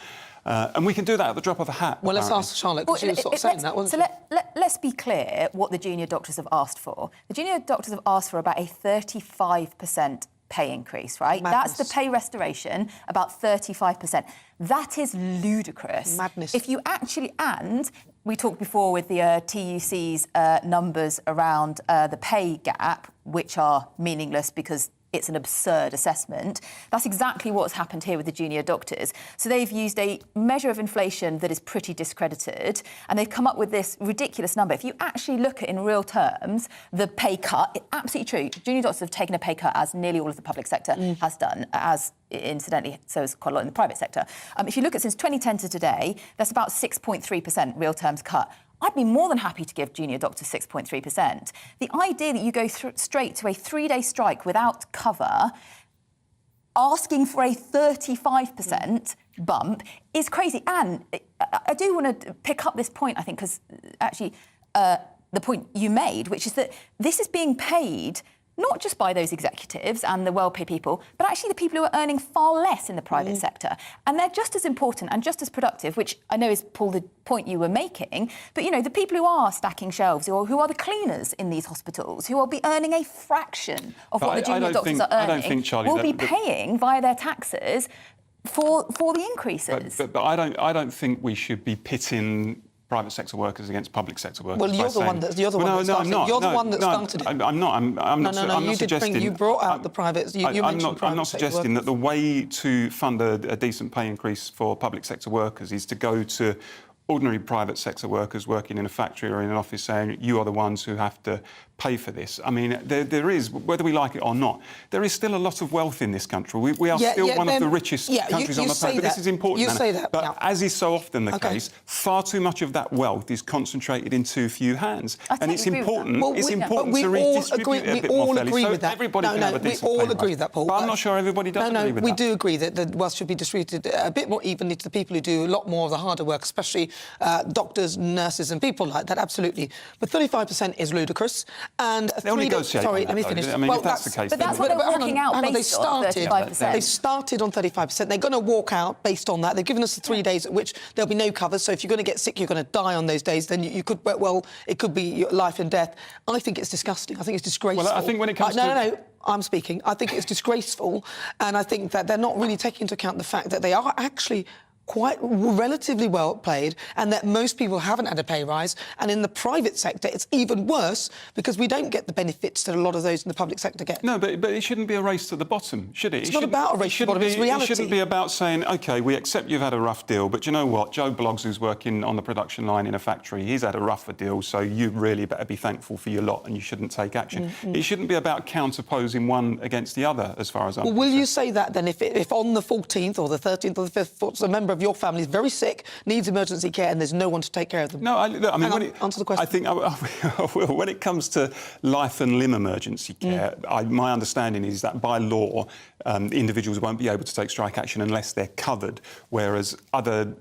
And we can do that at the drop of a hat. Well, let's ask Charlotte, because she was sort of saying that, wasn't she? Let's be clear what the junior doctors have asked for. The junior doctors have asked for about a 35% pay increase, right? Madness. That's the pay restoration, about 35%. That is ludicrous. Madness. If you actually... And we talked before with the TUC's numbers around the pay gap, which are meaningless because it's an absurd assessment. That's exactly what's happened here with the junior doctors. So they've used a measure of inflation that is pretty discredited, and they've come up with this ridiculous number. If you actually look at in real terms, the pay cut, absolutely true. Junior doctors have taken a pay cut, as nearly all of the public sector has done, as incidentally, so has quite a lot in the private sector. If you look at since 2010 to today, that's about 6.3% real terms cut. I'd be more than happy to give junior doctors 6.3%. The idea that you go straight to a 3-day strike without cover, asking for a 35% bump, is crazy. And I do want to pick up this point, I think, because actually the point you made, which is that this is being paid not just by those executives and the well-paid people, but actually the people who are earning far less in the private sector. And they're just as important and just as productive, which I know is, Paul, the point you were making, but, you know, the people who are stacking shelves or who are the cleaners in these hospitals, who will be earning a fraction of what the junior doctors are earning, will be paying via their taxes for the increases. But I don't think we should be pitting private sector workers against public sector workers. Well, you're the one that started it. I'm not suggesting. You brought out the private. I'm not suggesting that the way to fund a decent pay increase for public sector workers is to go to ordinary private sector workers working in a factory or in an office saying you are the ones who have to pay for this. I mean, there is, whether we like it or not, there is still a lot of wealth in this country. We are still one of the richest countries on the planet. This is important. You say that. But as is so often the case, far too much of that wealth is concentrated in too few hands. And it's important to redistribute it a bit more fairly, so everybody can have a decent pay rise. We all agree with that, Paul. But I'm not sure everybody does agree with that. We do agree that the wealth should be distributed a bit more evenly to the people who do a lot more of the harder work, especially doctors, nurses and people like that, absolutely. But 35% is ludicrous. And they only negotiate. Sorry, let me finish. I mean, if that's the case, but that's what they're working out based on 35%. They started on 35%. They're going to walk out based on that. They've given us the 3 days at which there'll be no cover. So if you're going to get sick, you're going to die on those days. Then you could, well, it could be your life and death. I think it's disgusting. I think it's disgraceful. Well, I think when it comes to... No, I'm speaking. I think it's disgraceful, and I think that they're not really taking into account the fact that they are actually quite relatively well paid, and that most people haven't had a pay rise. And in the private sector, it's even worse because we don't get the benefits that a lot of those in the public sector get. No, but it shouldn't be a race to the bottom, should it? It's not about a race to the bottom, it's reality. It shouldn't be about saying, OK, we accept you've had a rough deal, but you know what? Joe Bloggs, who's working on the production line in a factory, he's had a rougher deal, so you really better be thankful for your lot and you shouldn't take action. It shouldn't be about counterposing one against the other, as far as I'm concerned. Will you say that, then, if on the 14th or the 13th or the 5th, a member of your family is very sick, needs emergency care, and there's no one to take care of them? No, I mean, answer the question. I think I will. When it comes to life and limb emergency care, my understanding is that by law, individuals won't be able to take strike action unless they're covered, whereas other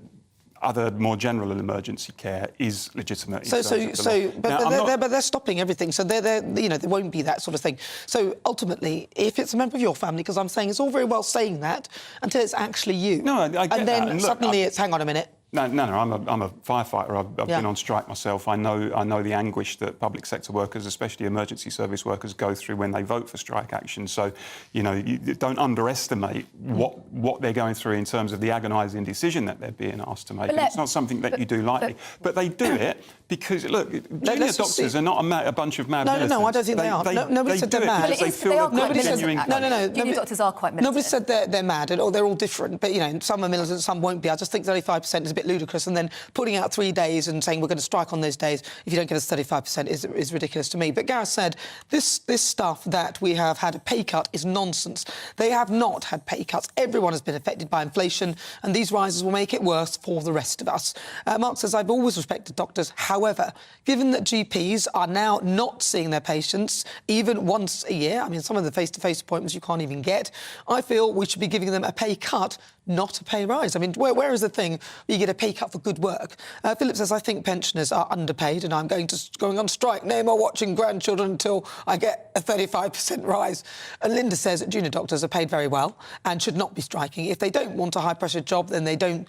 more general emergency care is legitimate. But they're stopping everything. So there won't be that sort of thing. So ultimately, if it's a member of your family, because I'm saying it's all very well saying that until it's actually you. No, I get that. And then suddenly it's, hang on a minute. No, I'm a firefighter. I've been on strike myself. I know the anguish that public sector workers, especially emergency service workers, go through when they vote for strike action. So, you don't underestimate what they're going through in terms of the agonising decision that they're being asked to make. It's not something that you do lightly. But they do it because, look, junior doctors are not a bunch of mad militants. No, I don't think they are. Nobody said they're mad. They feel genuine. No. Junior doctors are quite militant. Nobody said they're mad, or they're all different. But, some are militant, some won't be. I just think 35% is a bit ludicrous, and then putting out 3 days and saying we're going to strike on those days if you don't get us 35% is ridiculous to me. But Gareth said this stuff that we have had a pay cut is nonsense. They have not had pay cuts. Everyone has been affected by inflation, and these rises will make it worse for the rest of us. Mark says, I've always respected doctors. However, given that GPs are now not seeing their patients even once a year, I mean, some of the face-to-face appointments you can't even get, I feel we should be giving them a pay cut, not a pay rise. I mean, where is the thing where you get a pay cut for good work? Philip says, I think pensioners are underpaid and I'm going on strike. No more watching grandchildren until I get a 35% rise. And Linda says junior doctors are paid very well and should not be striking. If they don't want a high-pressure job, then they don't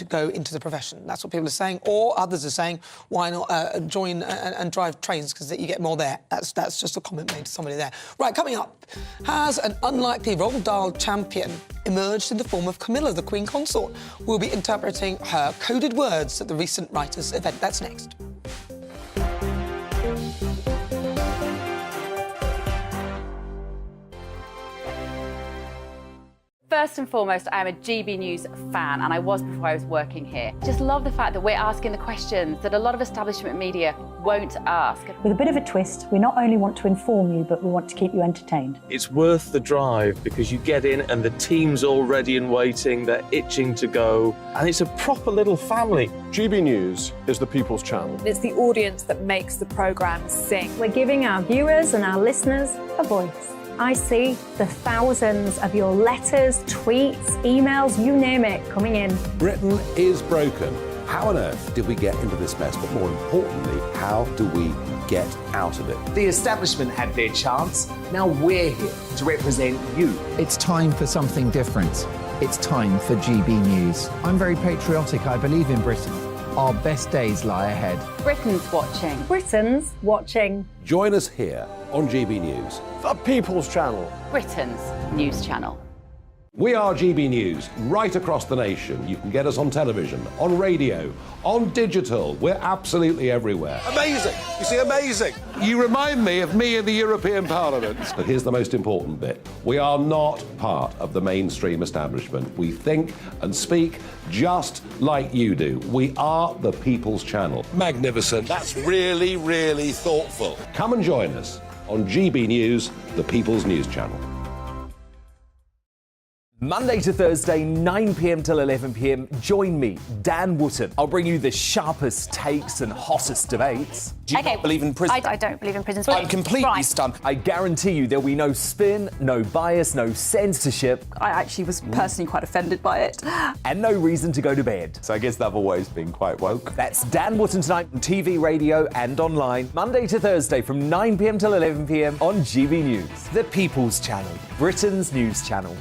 go into the profession. That's what people are saying. Or others are saying, why not join and drive trains because you get more there. That's just a comment made to somebody there. Right, coming up, has an unlikely Roald Dahl champion emerged in the form of Camilla, the Queen Consort? We'll be interpreting her coded words at the recent writers' event. That's next. First and foremost, I am a GB News fan, and I was before I was working here. Just love the fact that we're asking the questions that a lot of establishment media won't ask. With a bit of a twist, we not only want to inform you, but we want to keep you entertained. It's worth the drive because you get in and the team's all ready and waiting, they're itching to go, and it's a proper little family. GB News is the people's channel. It's the audience that makes the programme sing. We're giving our viewers and our listeners a voice. I see the thousands of your letters, tweets, emails, you name it, coming in. Britain is broken. How on earth did we get into this mess? But more importantly, how do we get out of it? The establishment had their chance. Now we're here to represent you. It's time for something different. It's time for GB News. I'm very patriotic. I believe in Britain. Our best days lie ahead. Britain's watching. Britain's watching. Join us here on GB News. The People's Channel. Britain's news channel. We are GB News, right across the nation. You can get us on television, on radio, on digital. We're absolutely everywhere. Amazing. You see, amazing. You remind me of me in the European Parliament. But here's the most important bit. We are not part of the mainstream establishment. We think and speak just like you do. We are the People's Channel. Magnificent. That's really, really thoughtful. Come and join us on GB News, the People's News Channel. Monday to Thursday, 9 p.m. till 11 p.m. Join me, Dan Wootton. I'll bring you the sharpest takes and hottest debates. Do you not believe in prison? I don't believe in prison. I'm completely stunned. I guarantee you there'll be no spin, no bias, no censorship. I actually was personally quite offended by it. And no reason to go to bed. So I guess they've always been quite woke. That's Dan Wootton tonight on TV, radio and online. Monday to Thursday from 9 p.m. till 11 p.m. on GB News. The People's Channel, Britain's news channel.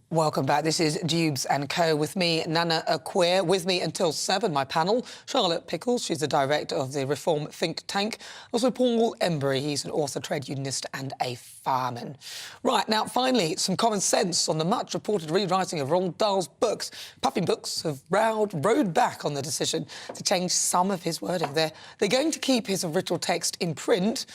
Welcome back. This is Dewbs and Co. With me, Nana Akua. With me until 7, my panel, Charlotte Pickles. She's the director of the Reform think tank. Also, Paul Embury. He's an author, trade unionist and a fireman. Right, now, finally, some common sense on the much-reported rewriting of Roald Dahl's books. Puffin Books have rowed back on the decision to change some of his wording. They're going to keep his original text in print,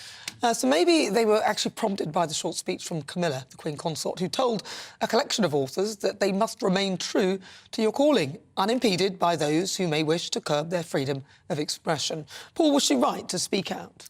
so maybe they were actually prompted by the short speech from Camilla, the Queen Consort, who told a collection of authors that they must remain true to your calling, unimpeded by those who may wish to curb their freedom of expression. Paul, was she right to speak out?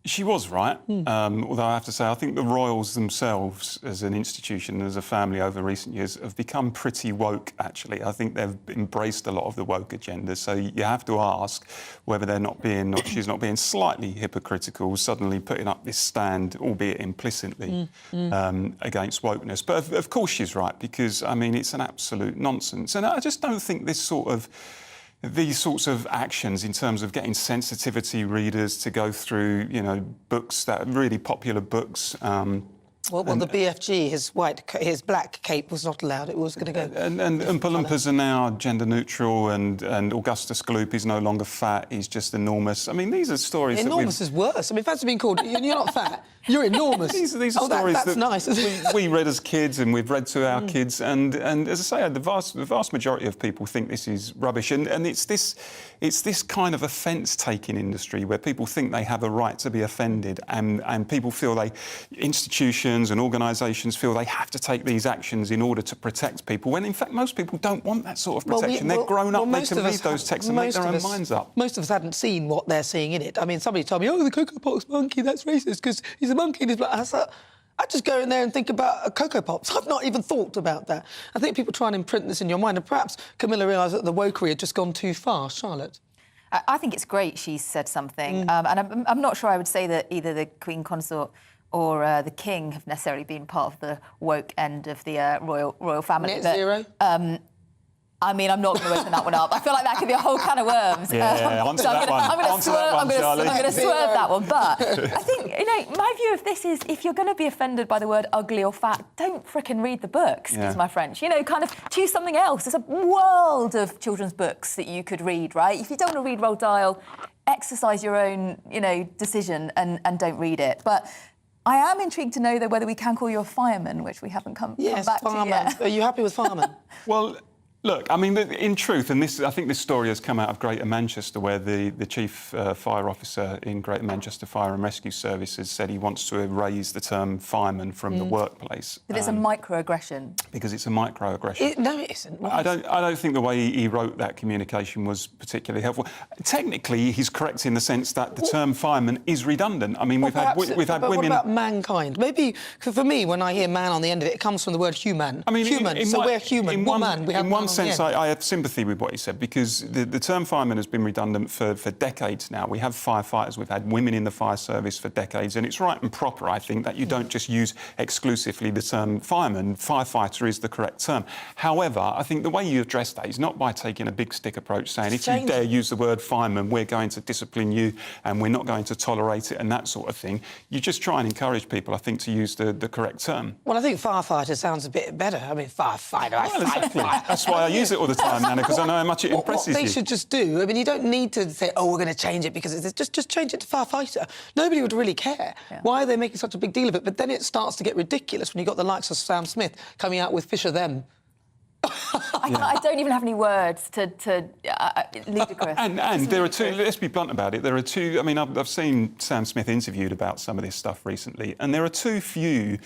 She was right, although I have to say I think the royals themselves as an institution, as a family over recent years, have become pretty woke, actually. I think they've embraced a lot of the woke agenda, so you have to ask whether they're not being, or she's not being slightly hypocritical, suddenly putting up this stand, albeit implicitly, against wokeness. But of course she's right, because, I mean, it's an absolute nonsense. And I just don't think these sorts of actions in terms of getting sensitivity readers to go through, you know, books that are really popular books. Well, the BFG, his black cape was not allowed. it was going to go. And Oompa Loompas are now gender neutral, and Augustus Gloop is no longer fat. He's just enormous. I mean, these are stories. Enormous is worse. I mean, fancy being called. You're not fat. You're enormous. These are stories that's nice. we read as kids, and we've read to our kids. And as I say, the vast majority of people think this is rubbish. And it's this kind of offence-taking industry where people think they have a right to be offended, and people feel institutions and organisations feel they have to take these actions in order to protect people, when in fact most people don't want that sort of protection. They're grown up, they can read those texts and make their own minds up. Most of us hadn't seen what they're seeing in it. I mean, somebody told me, oh, the Cocoa Pops monkey, that's racist because he's a monkey and he's black. I just go in there and think about Cocoa Pops. I've not even thought about that. I think people try and imprint this in your mind, and perhaps Camilla realised that the wokery had just gone too far. Charlotte? I think it's great she's said something, and I'm not sure I would say that either the Queen Consort or the King have necessarily been part of the woke end of the royal family. Net zero? I mean, I'm not going to open that one up. I feel like that could be a whole can of worms. I'm going to swerve that one. But I think, you know, my view of this is, if you're going to be offended by the word ugly or fat, don't frickin' read the book, excuse my French. You know, kind of choose something else. There's a world of children's books that you could read, right? If you don't want to read Roald Dahl, exercise your own, you know, decision and don't read it. But I am intrigued to know, though, whether we can call you a fireman, which we haven't come back to yet. Are you happy with fireman? Well, look, I mean, in truth, and I think this story has come out of Greater Manchester, where the chief fire officer in Greater Manchester Fire and Rescue Services said he wants to erase the term fireman from the workplace. But it's a microaggression. Because it's a microaggression. No, it isn't. I don't think the way he wrote that communication was particularly helpful. Technically, he's correct in the sense that the term fireman is redundant. I mean, we've had women. What about mankind? Maybe for me, when I hear man on the end of it, it comes from the word human. I mean, human. We're human. Woman. We have in one sense, I have sympathy with what he said, because the term fireman has been redundant for decades now. We have firefighters, we've had women in the fire service for decades, and it's right and proper, I think, that you don't just use exclusively the term fireman. Firefighter is the correct term. However, I think the way you address that is not by taking a big stick approach, saying if you dare use the word fireman, we're going to discipline you and we're not going to tolerate it and that sort of thing. You just try and encourage people, I think, to use the correct term. Well, I think firefighter sounds a bit better. I mean, firefighter. Exactly. That's why I use it all the time, Nana, because I know how much it impresses you. What they should just do, I mean, you don't need to say, oh, we're going to change it because it's just change it to firefighter. Nobody would really care. Yeah. Why are they making such a big deal of it? But then it starts to get ridiculous when you've got the likes of Sam Smith coming out with Fisher them. I don't even have any words to ludicrous. And there are two, let's be blunt about it, there are two, I mean, I've seen Sam Smith interviewed about some of this stuff recently, and there are too few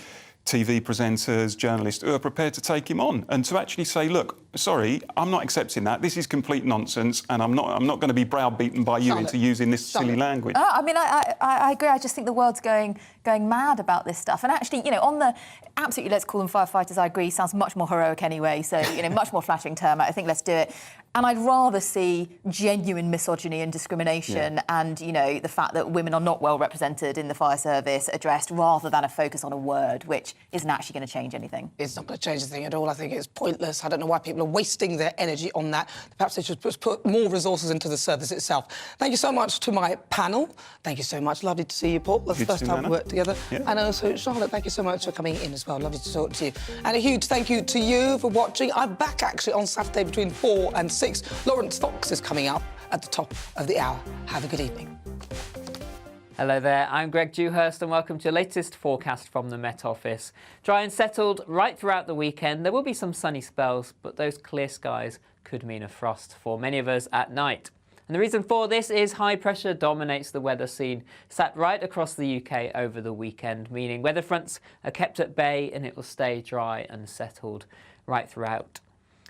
TV presenters, journalists who are prepared to take him on and to actually say, look, sorry, I'm not accepting that. This is complete nonsense, and I'm not going to be browbeaten by you into using this silly language. I mean, I agree. I just think the world's going mad about this stuff. And actually, you know, on the absolutely, let's call them firefighters. I agree. Sounds much more heroic anyway. So, you know, much more flattering term. I think let's do it. And I'd rather see genuine misogyny and discrimination and, you know, the fact that women are not well represented in the fire service addressed rather than a focus on a word which isn't actually going to change anything. It's not going to change anything at all. I think it's pointless. I don't know why people are wasting their energy on that. Perhaps they should just put more resources into the service itself. Thank you so much to my panel. Thank you so much. Lovely to see you, Paul. That's the first time we worked together. Yeah. And also, Charlotte, thank you so much for coming in as well. Lovely to talk to you. And a huge thank you to you for watching. I'm back, actually, on Saturday between 4 and 6. Lawrence Fox is coming up at the top of the hour. Have a good evening. Hello there, I'm Greg Dewhurst and welcome to your latest forecast from the Met Office. Dry and settled right throughout the weekend. There will be some sunny spells, but those clear skies could mean a frost for many of us at night. And the reason for this is high pressure dominates the weather scene, sat right across the UK over the weekend, meaning weather fronts are kept at bay and it will stay dry and settled right throughout.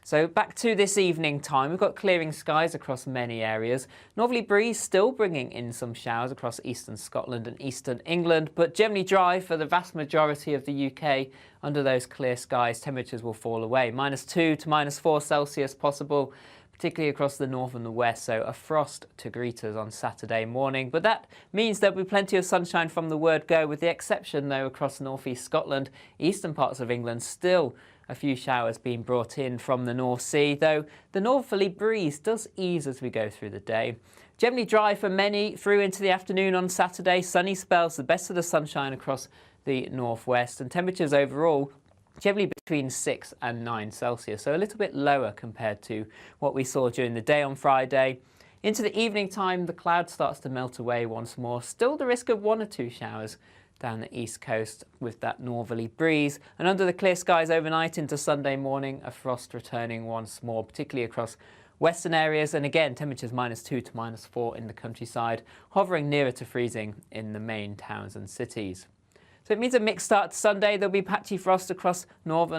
So back to this evening time, we've got clearing skies across many areas. Northerly breeze still bringing in some showers across eastern Scotland and eastern England, but generally dry for the vast majority of the UK. Under those clear skies, temperatures will fall away. -2 to -4 Celsius possible, particularly across the north and the west, so a frost to greet us on Saturday morning. But that means there'll be plenty of sunshine from the word go, with the exception, though, across northeast Scotland, eastern parts of England, still a few showers being brought in from the North Sea, though the northerly breeze does ease as we go through the day. Generally dry for many through into the afternoon on Saturday. Sunny spells, the best of the sunshine across the northwest, and temperatures overall generally between 6 and 9 Celsius, so a little bit lower compared to what we saw during the day on Friday. Into the evening time, the cloud starts to melt away once more. Still the risk of 1 or 2 showers down the east coast with that northerly breeze. And under the clear skies overnight into Sunday morning, a frost returning once more, particularly across western areas. And again, temperatures -2 to -4 in the countryside, hovering nearer to freezing in the main towns and cities. So it means a mixed start to Sunday. There'll be patchy frost across northern